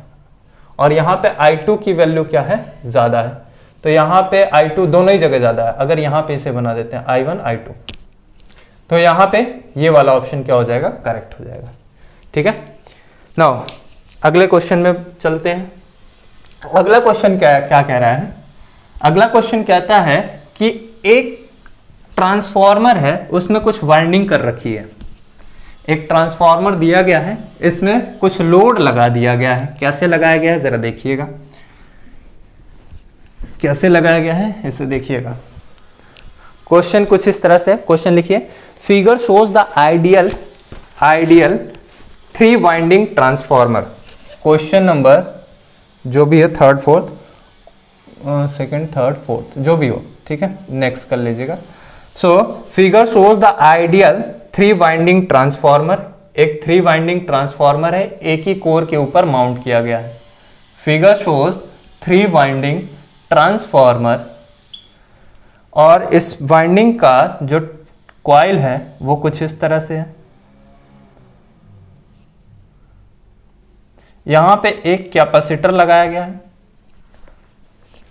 Speaker 1: और यहां पे I2 की वैल्यू क्या है, ज्यादा है। तो यहां पे I2 दोनों ही जगह ज्यादा है। अगर यहां पे इसे बना देते हैं I1 I2, तो यहां पे ये वाला ऑप्शन क्या हो जाएगा, करेक्ट हो जाएगा। ठीक है, नाउ अगले क्वेश्चन में चलते हैं। अगला क्वेश्चन क्या कह रहा है, अगला क्वेश्चन कहता है कि एक ट्रांसफॉर्मर है, उसमें कुछ वाइंडिंग कर रखी है। एक ट्रांसफॉर्मर दिया गया है, इसमें कुछ लोड लगा दिया गया है। कैसे लगाया गया है जरा देखिएगा, कैसे लगाया गया है इसे देखिएगा। क्वेश्चन कुछ इस तरह से, क्वेश्चन लिखिए, figure shows the ideal 3 winding transformer. Question number जो भी है, third fourth, second third fourth जो भी हो, ठीक है, नेक्स्ट कर लीजिएगा। So figure shows the ideal 3 winding transformer. एक 3 वाइंडिंग ट्रांसफॉर्मर है, एक ही कोर के ऊपर माउंट किया गया है। फिगर शोज 3 वाइंडिंग ट्रांसफॉर्मर, और इस वाइंडिंग का जो कॉइल है वो कुछ इस तरह से है। यहां पे एक कैपेसिटर लगाया गया है,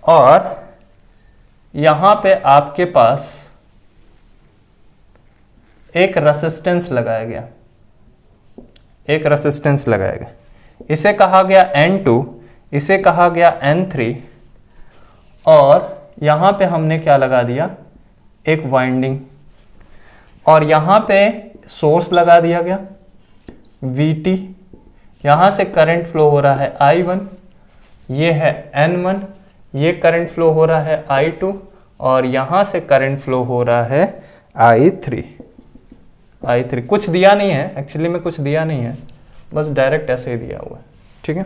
Speaker 1: और यहां पे आपके पास एक रेसिस्टेंस लगाया गया, एक रेसिस्टेंस लगाया गया। इसे कहा गया N2, इसे कहा गया N3, और यहां पे हमने क्या लगा दिया, एक वाइंडिंग, और यहां पे सोर्स लगा दिया गया VT। यहां से करंट फ्लो हो रहा है I1, ये है N1, ये करंट फ्लो हो रहा है I2, और यहां से करंट फ्लो हो रहा है I3। कुछ दिया नहीं है, एक्चुअली में कुछ दिया नहीं है, बस डायरेक्ट ऐसे ही दिया हुआ है। ठीक है,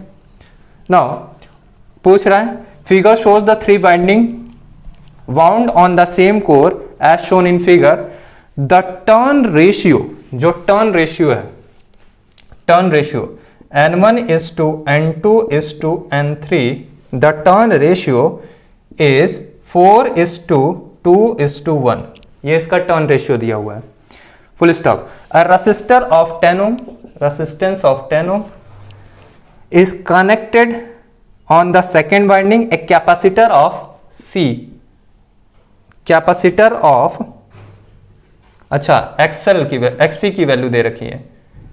Speaker 1: नाउ पूछ रहा है figure shows the 3 winding wound on the same core as shown in figure, the turn ratio, जो turn ratio है, turn ratio N1 is to N2 is to N3, the turn ratio is 4 is to 2 is to 1। ये इसका turn ratio दिया हुआ है, full stop। A resistor of 10 ohm, resistance of 10 ohm is connected on the second winding, a capacitor of C, capacitor of, अच्छा XC की value दे रखी है,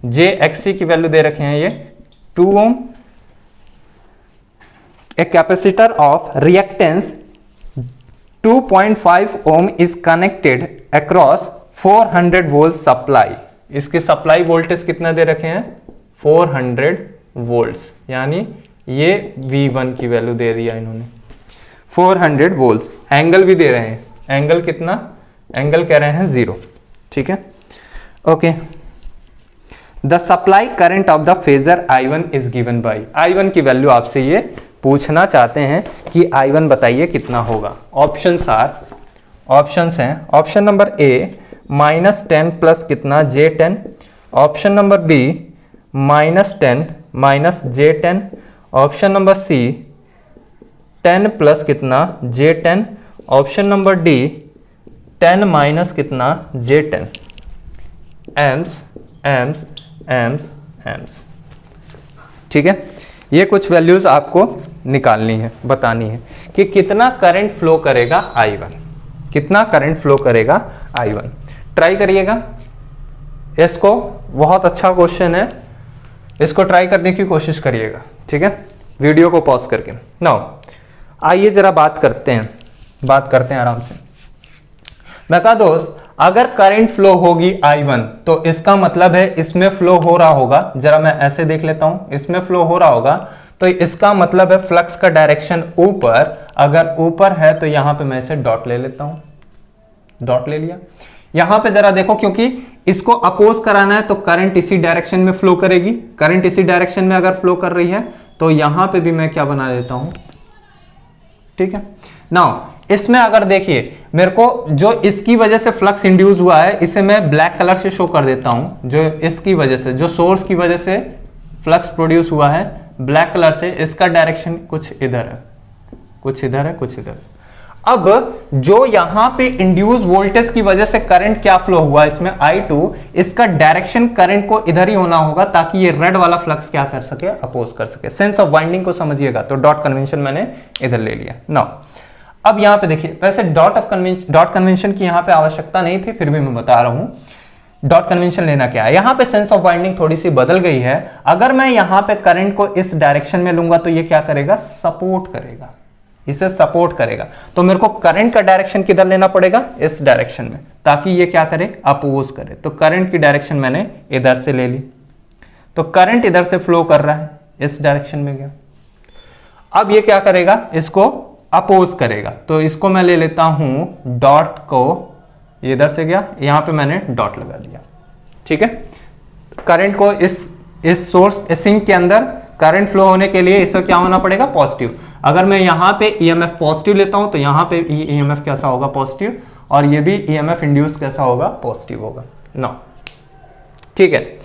Speaker 1: JXC की वैल्यू दे रखे हैं ये 2 ohm. A capacitor of reactance 2.5 ohm is connected across 400 volt supply, इसकी supply voltage कितना दे रखे हैं 400 वोल्ट्स, यानी ये V1 की वैल्यू दे दिया इन्होंने 400 वोल्ट्स। एंगल भी दे रहे हैं, एंगल कितना, एंगल कह रहे हैं 0, ठीक है okay. The supply current of the phasor I1 is given by, I1 की वैल्यू आपसे ये पूछना चाहते हैं कि I1 बताइए कितना होगा। ऑप्शंस हैं, ऑप्शन नंबर ए -10 प्लस कितना J10, option number B -10 minus J10, option number C 10 plus कितना J10, option number D 10 minus कितना J10। AIIMS AIIMS AIIMS AIIMS, ठीक है। ये कुछ वैल्यूज आपको निकालनी है, बतानी है कि कितना करंट फ्लो करेगा I1, कितना करंट फ्लो करेगा I1। ट्राई करिएगा इसको, बहुत अच्छा क्वेश्चन है, इसको ट्राई करने की कोशिश करिएगा, ठीक है, वीडियो को पॉज करके। नाउ आइए जरा बात करते हैं आराम से। मैं कहा दोस्त, अगर करंट फ्लो होगी I1 तो इसका मतलब है इसमें फ्लो हो रहा होगा, जरा मैं ऐसे देख लेता हूं, इसमें फ्लो हो रहा होगा तो इसका मतलब है फ्लक्स का डायरेक्शन ऊपर, अगर ऊपर है तो यहां पे मैं इसे डॉट ले लेता हूं, डॉट ले लिया। यहां पे जरा देखो, क्योंकि इसको अपोज कराना है तो करंट इसी डायरेक्शन में फ्लो करेगी, करंट इसी डायरेक्शन में अगर फ्लो कर रही है तो यहां पे भी मैं क्या बना देता हूं, ठीक है। नाउ इसमें अगर देखिए मेरे को जो इसकी वजह से फ्लक्स इंड्यूस हुआ है इसे मैं ब्लैक कलर से शो कर देता हूं, जो इसकी वजह से, जो सोर्स की वजह से फ्लक्स प्रोड्यूस हुआ है ब्लैक कलर से, इसका डायरेक्शन कुछ इधर है, कुछ इधर है, कुछ इधर। अब जो यहां पे इंड्यूस वोल्टेज की वजह से करंट क्या फ्लो हुआ इसमें I2, इसका डायरेक्शन करंट को इधर ही होना होगा ताकि ये रेड वाला फ्लक्स क्या कर सके, अपोज कर सके। सेंस ऑफ वाइंडिंग को समझिएगा, तो डॉट कन्वेंशन मैंने इधर ले लिया। नाउ अब यहां पे देखिए, वैसे डॉट कन्वेंशन की यहां पे आवश्यकता नहीं थी, फिर भी मैं बता रहा हूं डॉट कन्वेंशन लेना क्या है। यहां पे सेंस ऑफ वाइंडिंग थोड़ी सी बदल गई है। अगर मैं यहां पे करंट को इस डायरेक्शन में लूंगा तो ये क्या करेगा, सपोर्ट करेगा, इसे सपोर्ट करेगा। तो मेरे को करंट का डायरेक्शन किधर लेना पड़ेगा, इस डायरेक्शन में, ताकि ये क्या करे, अपोज करे। तो करंट की डायरेक्शन मैंने इधर से ले ली, तो करंट इधर से फ्लो कर रहा है, इस डायरेक्शन में गया। अब ये क्या करेगा, इसको अपोज करेगा, तो इसको मैं ले लेता हूं डॉट को, ये इधर से गया, यहां पे मैंने डॉट लगा दिया, ठीक है। करंट को इस सोर्स सिंक के अंदर करंट फ्लो होने के लिए इसको क्या होना पड़ेगा, पॉजिटिव। अगर मैं यहां पे ईएमएफ पॉजिटिव लेता हूं तो यहां पे ईएमएफ कैसा होगा, पॉजिटिव, और ये भी ईएमएफ इंड्यूस कैसा होगा, पॉजिटिव होगा ना, ठीक है।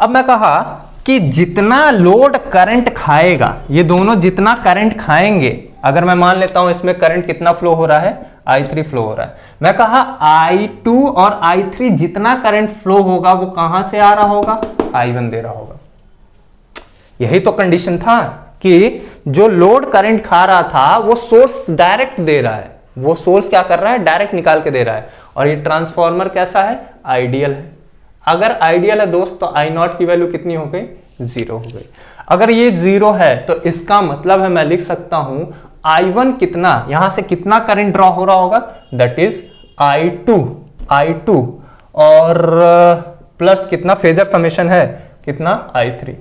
Speaker 1: अब मैं कहा कि जितना लोड करंट खाएगा, ये दोनों जितना करंट खाएंगे, अगर मैं मान लेता हूं इसमें करंट कितना फ्लो हो रहा है, I3 फ्लो हो रहा है। मैं कहा I2 और I3 जितना करंट फ्लो होगा वो कहां से आ रहा होगा, I1 दे रहा होगा। यही तो कंडीशन था कि जो लोड करंट खा रहा था वो सोर्स डायरेक्ट दे रहा है, वो सोर्स क्या कर रहा है, डायरेक्ट निकाल के दे रहा है। और ये ट्रांसफॉर्मर कैसा है, आइडियल है। अगर आइडियल है दोस्त तो I0 की वैल्यू कितनी हो गई, 0 हो गई। अगर ये 0 है तो इसका मतलब है मैं लिख सकता हूं I1 कितना, यहां से कितना करंट ड्रॉ हो रहा होगा, दैट इज I2 और प्लस कितना फेजर समेशन है, कितना I3।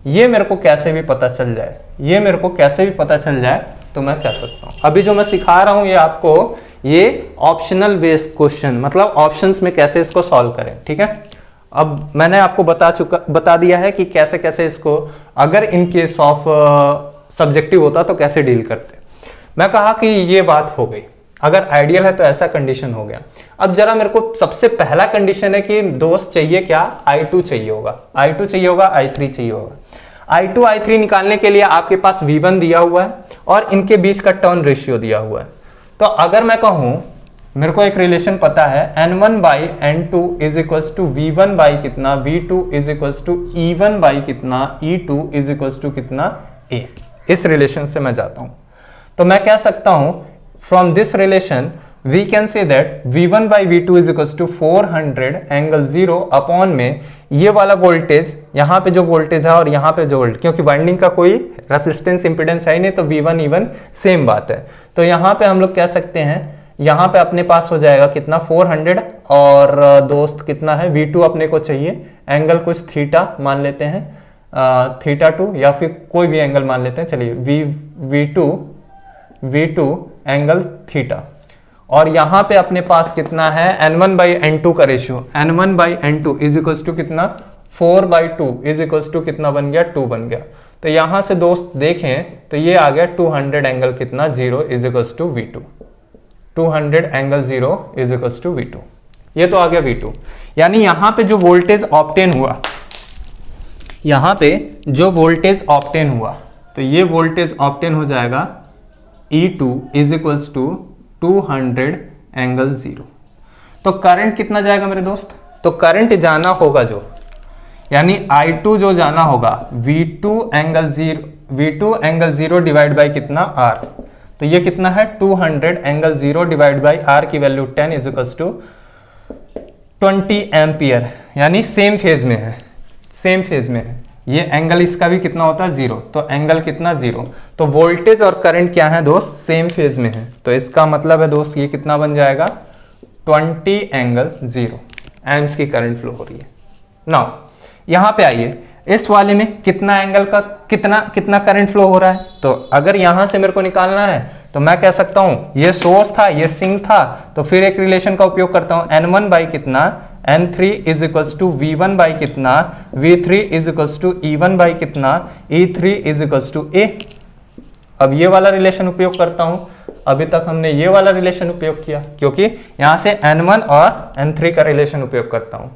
Speaker 1: ये मेरे को कैसे भी पता चल जाए, ये मेरे को कैसे भी पता चल जाए तो मैं कह सकता हूं। अभी जो मैं सिखा रहा हूं ये आपको, ये ऑप्शनल बेस्ड क्वेश्चन, मतलब ऑप्शंस में कैसे इसको सॉल्व करें, ठीक है। अब मैंने आपको बता दिया है कि कैसे कैसे इसको, अगर इन केस ऑफ सब्जेक्टिव होता तो कैसे डील करते। मैं कहा कि ये बात हो गई, अगर आइडियल है तो ऐसा कंडीशन हो गया। अब जरा मेरे को सबसे पहला कंडीशन है कि दोस्त चाहिए क्या, I2 चाहिए होगा, I2 चाहिए होगा, I3 चाहिए होगा। I2 I3 निकालने के लिए आपके पास V1 दिया हुआ है और इनके बीच का टर्न रेशियो दिया हुआ है। तो अगर मैं कहूं, मेरे को एक रिलेशन पता है, N1 by N2 is equals to V1 by कितना, V2 is equals to E1 by कितना, E2 इज इक्वल्स टू कितना, A। इस रिलेशन से मैं जाता हूं तो मैं कह सकता हूं, from this relation we can say that V1 by V2 is equals to 400 angle 0 upon में ये वाला वोल्टेज, यहां पे जो वोल्टेज है और यहां पे जो वोल्टेज, क्योंकि वाइंडिंग का कोई रेजिस्टेंस इंपीडेंस है ही नहीं तो V1 E1 सेम बात है। तो यहां पे हम लोग कह सकते हैं यहाँ पे अपने पास हो जाएगा कितना 400 और दोस्त कितना है V2 अपने को चाहिए, एंगल कुछ थीटा मान लेते हैं, थीटा 2 या फिर कोई भी एंगल मान लेते हैं, चलिए V2 एंगल थीटा। और यहाँ पे अपने पास कितना है N1/N2 का ratio, N1/N2 is equal to कितना 4/2 इज इक्वल टू कितना बन गया 2 बन गया। तो यहाँ से दोस्त देखें तो ये आ गया 200 एंगल कितना 0 is equal to V2, 200 angle 0 is equal to V2, ये तो आ गया V2। यानी यहाँ पे जो वोल्टेज ऑब्टेन हुआ, यहाँ पे जो वोल्टेज ऑब्टेन हुआ, तो ये वोल्टेज ऑब्टेन हो जाएगा E2 is equal to 200 angle 0। तो करंट कितना जाएगा मेरे दोस्त, तो करंट जाना होगा जो, यानी I2 जो जाना होगा V2 एंगल 0 डिवाइड बाई कितना R, तो ये कितना है 200 एंगल 0 डिवाइड बाई R की value 10 is equal to 20 ampere, यानी सेम फेज में है, सेम फेज में है। ये एंगल इसका भी कितना होता है 0, तो एंगल कितना 0, तो वोल्टेज और करंट क्या है दोस्त सेम फेज में है। तो इसका मतलब है दोस्त ये कितना बन जाएगा 20 एंगल 0 एम्प्स की करंट फ्लो हो रही है। नाउ यहाँ पे आइए, इस वाले में कितना एंगल का कितना करंट फ्लो हो रहा है, तो अगर यहां से मेरे को निकालना है तो मैं कह सकता हूं ये सोर्स था, ये सिंक था, तो फिर एक रिलेशन का उपयोग करता हूं N1 बाई कितना N3 is equal to V1 by कितना V3 is equal to E1 by कितना E3 is equal to A। अब ये वाला रिलेशन उपयोग करता हूं, अभी तक हमने ये वाला रिलेशन उपयोग किया क्योंकि यहां से N1 और N3 का रिलेशन उपयोग करता हूं।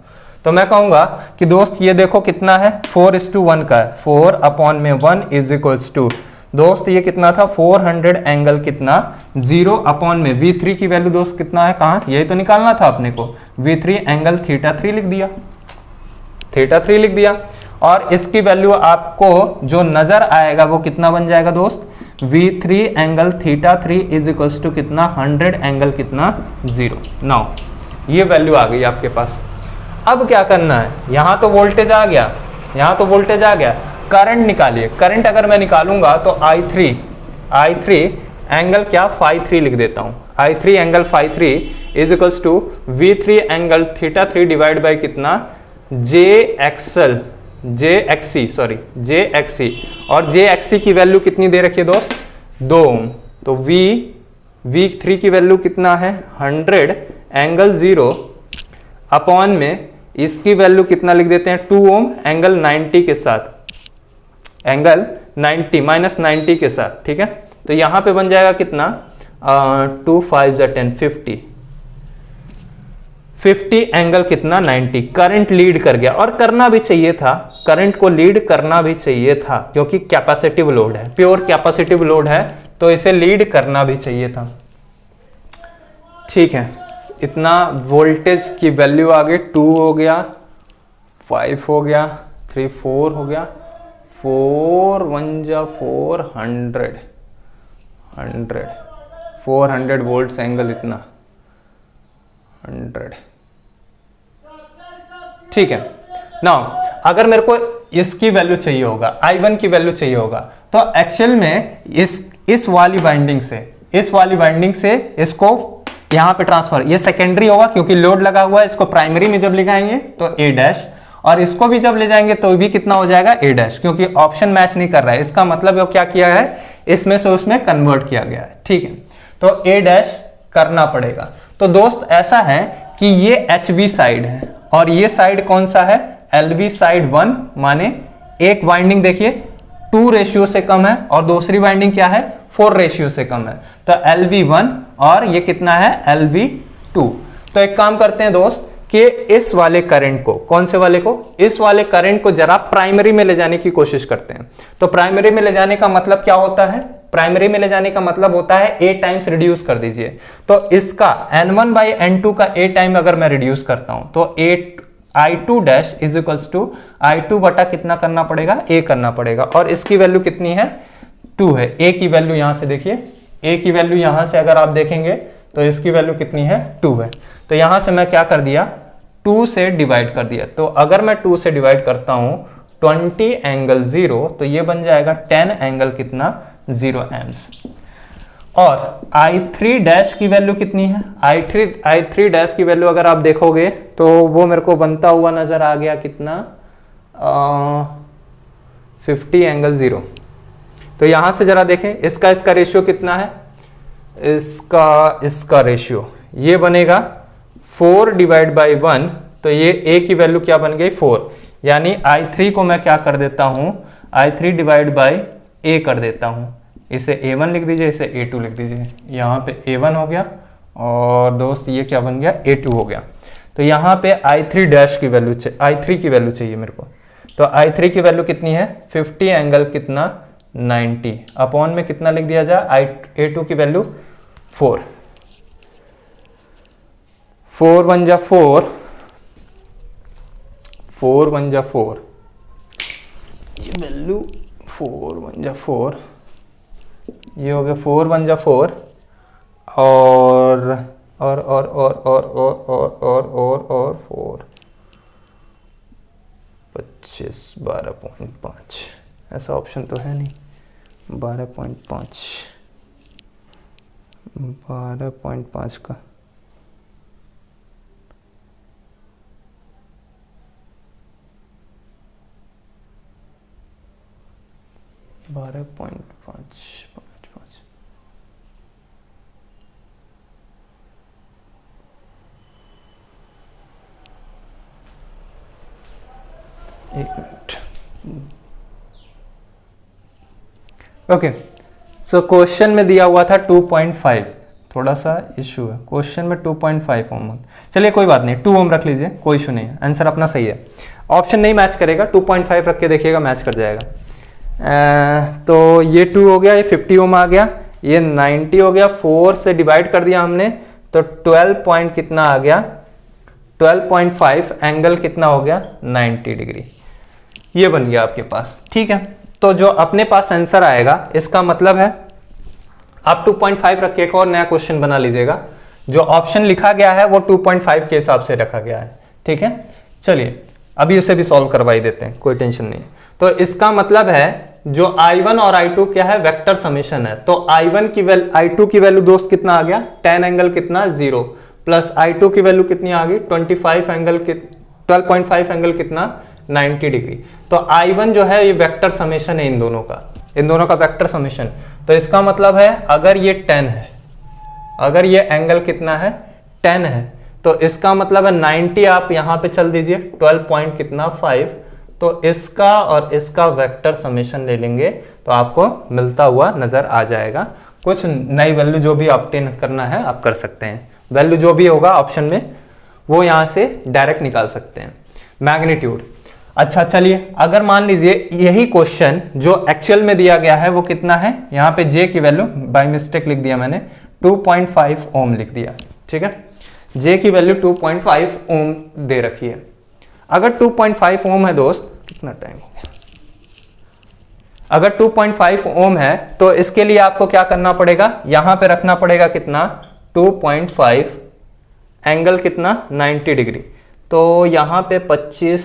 Speaker 1: तो मैं कहूंगा कि दोस्त ये देखो कितना है 4:1 का है, 4 अपॉन में 1 इज इक्वल्स टू, दोस्त ये कितना था 400 एंगल कितना 0 अपॉन में V3 की वैल्यू दोस्त कितना है, कहाँ यही तो निकालना था अपने को, V3 एंगल थीटा 3 लिख दिया, थीटा 3 लिख दिया। और इसकी वैल्यू आपको जो नजर आएगा वो कितना बन जाएगा दोस्त V3 angle theta 3 is equals to कितना 100 एंगल कितना 0। नाउ ये वैल्यू आ गई आपके पास। अब क्या करना है, यहां तो वोल्टेज आ गया, यहां तो वोल्टेज आ गया, करंट निकालिए। करंट अगर मैं निकालूंगा तो I3 एंगल क्या φ3 लिख देता हूं, I3 angle φ3 is equals to V3 angle theta 3 divide by कितना JXC, और JXC की वैल्यू कितनी दे रखी है दोस्त 2 ओम। तो V3 की वैल्यू कितना है 100 एंगल 0 अपॉन में इसकी वैल्यू कितना लिख देते हैं 2 ओम एंगल 90 के साथ, एंगल 90 माइनस 90 के साथ, ठीक है। तो यहां पे बन जाएगा कितना 2 5 10 50 एंगल कितना 90। करंट लीड कर गया, और करना भी चाहिए था, करंट को लीड करना भी चाहिए था क्योंकि कैपेसिटिव लोड है, प्योर कैपेसिटिव लोड है, तो इसे लीड करना भी चाहिए था, ठीक है। इतना वोल्टेज की वैल्यू आ गई, 2 हो गया, 5 हो गया, 3 4 हो गया, 4 1 जा 400 वोल्ट्स एंगल इतना 100, ठीक है। नाउ अगर मेरे को इसकी वैल्यू चाहिए होगा, I1 की वैल्यू चाहिए होगा, तो एक्चुअल में इस वाली वाइंडिंग से इसको यहां पे ट्रांसफर, ये सेकेंडरी होगा क्योंकि लोड लगा हुआ है, इसको प्राइमरी में जब ले जाएंगे तो A', और इसको भी जब ले जाएंगे तो भी कितना हो जाएगा A', क्योंकि ऑप्शन मैच नहीं कर रहा है, इसका मतलब वो क्या किया है इसमें से उसमें कन्वर्ट किया गया है, ठीक है। तो A' करना पड़ेगा। तो दोस्त ऐसा है कि ये HV साइड है और ये साइड कौन सा है LV साइड 1, माने एक वाइंडिंग देखिए 2 रेशियो से कम है और दूसरी वाइंडिंग क्या है 4 रेशियो से कम है, तो LV1 और ये कितना है LV2। तो एक काम करते हैं दोस्त कि इस वाले करंट को, कौन से वाले को, इस वाले करंट को जरा प्राइमरी में ले जाने की कोशिश करते हैं। तो प्राइमरी में ले जाने का मतलब क्या होता है, प्राइमरी में ले जाने का मतलब होता है A टाइम्स रिड्यूस कर दीजिए। तो इसका N1/N2 का A टाइम अगर मैं रिड्यूस करता हूं तो I2 dash is equals to I2 बटा कितना करना पड़ेगा A करना पड़ेगा, और इसकी वैल्यू कितनी है 2 है। A की वैल्यू यहां से देखिए, A की वैल्यू यहां से अगर आप देखेंगे तो इसकी वैल्यू कितनी है 2 है। तो यहां से मैं क्या कर दिया 2 से डिवाइड कर दिया। तो अगर मैं 2 से डिवाइड करता हूं 20 एंगल 0, तो ये बन जाएगा 10 एंगल कितना 0 एम्स। और I3 डैश की वैल्यू कितनी है, I3 डैश की वैल्यू अगर आप देखोगे तो वो मेरे को बनता हुआ नजर आ गया कितना 50 एंगल 0। तो यहां से जरा देखें इसका रेशियो कितना है, इसका रेशियो ये बनेगा 4 डिवाइड बाई 1, तो ये a की वैल्यू क्या बन गई 4, यानी I3 को मैं क्या कर देता हूं I3 डिवाइड बाई a कर देता हूं, इसे a1 लिख दीजिए, इसे a2 लिख दीजिए, यहाँ पे a1 हो गया और दोस्त ये क्या बन गया a2 हो गया। तो यहाँ पे I3 डैश की वैल्यू I3 की वैल्यू चाहिए मेरे को, तो I3 की वैल्यू कितनी है 50 एंगल कितना 90, अपॉन में कितना लिख दिया जाए a2 की वैल्यू 4, 4 1 जा 4, 4 1 जा 4, ये वैल्यू 4 1 जा 4, ये हो गया 4 1 जा 4 और 4 25 12.5, ऐसा ऑप्शन तो है नहीं, 12.5 का 12.5 एक मिनट। ओके, सो क्वेश्चन में दिया हुआ था 2.5, थोड़ा सा इशू है क्वेश्चन में 2.5 ओम। चलिए कोई बात नहीं, 2 ओम रख लीजिए, कोई इशू नहीं है, आंसर अपना सही है। ऑप्शन नहीं मैच करेगा, 2.5 रख के देखिएगा मैच कर जाएगा। तो ये 2 हो गया, ये 50 ओम आ गया, ये 90 हो गया, 4 से डिवाइड कर दिया हमने तो 12 पॉइंट कितना आ गया 12.5, एंगल कितना हो गया 90 डिग्री, ये बन गया आपके पास। ठीक है, तो जो अपने पास आंसर आएगा इसका मतलब है आप 2.5 रख के एक और नया क्वेश्चन बना लीजिएगा, जो ऑप्शन लिखा गया है वो 2.5 के हिसाब से रखा गया है। ठीक है, चलिए अभी इसे भी सॉल्व करवा ही देते हैं, कोई टेंशन नहीं। तो इसका मतलब है जो I1 और I2 क्या है वेक्टर समेशन है, तो I2 की वैल्यू दोस्त कितना आ गया 10 एंगल कितना 0, प्लस I2 की वैल्यू कितनी आ गई 12.5 एंगल कितना 90 डिग्री। तो I1 जो है ये वेक्टर समेशन है इन दोनों का वेक्टर समेशन। तो इसका मतलब है अगर ये 10 है, अगर ये एंगल कितना है 10 है, तो इसका मतलब है 90 आप यहां पे चल दीजिए 12.5, तो इसका और इसका वेक्टर समेशन ले लेंगे तो आपको मिलता हुआ नजर आ जाएगा। कुछ नई वैल्यू जो भी ऑब्टेन करना है आप कर सकते हैं, वैल्यू जो भी होगा ऑप्शन में वो यहां से डायरेक्ट निकाल सकते हैं। मैग्नीट्यूड, अच्छा चलिए अगर मान लीजिए यही क्वेश्चन जो एक्चुअल में दिया गया है वो कितना है, यहाँ पे जे की वैल्यू बाय मिस्टेक लिख दिया मैंने 2.5 ओम लिख दिया। ठीक है, जे की वैल्यू 2.5 ओम दे रखी है। अगर 2.5 ओम है दोस्त, कितना टाइम हो गया, अगर 2.5 ओम है तो इसके लिए आपको क्या करना पड़ेगा, यहां पे रखना पड़ेगा कितना 2.5 एंगल कितना 90 डिग्री, तो यहां पे 25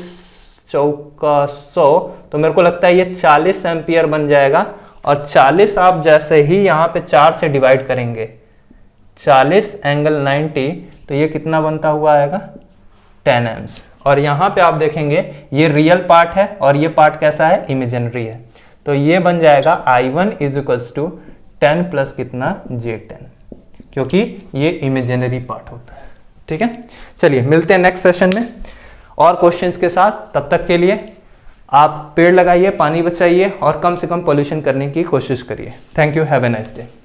Speaker 1: चौका 100, तो मेरे को लगता है ये 40 एम्पियर बन जाएगा। और 40 आप जैसे ही यहाँ पे 4 से डिवाइड करेंगे 40 एंगल 90, तो ये कितना बनता हुआ आएगा 10 एम्स। और यहाँ पे आप देखेंगे ये रियल पार्ट है और ये पार्ट कैसा है इमेजिनरी है, तो ये बन जाएगा I1 is equals to 10 plus कितना J10, क्योंकि ये इमेजिनरी पार्ट होता है। ठीक है, चलिए मिलते हैं नेक्स्ट सेशन में और क्वेश्चंस के साथ। तब तक के लिए आप पेड़ लगाइए, पानी बचाइए और कम से कम पोल्यूशन करने की कोशिश करिए। Thank you, have a nice day.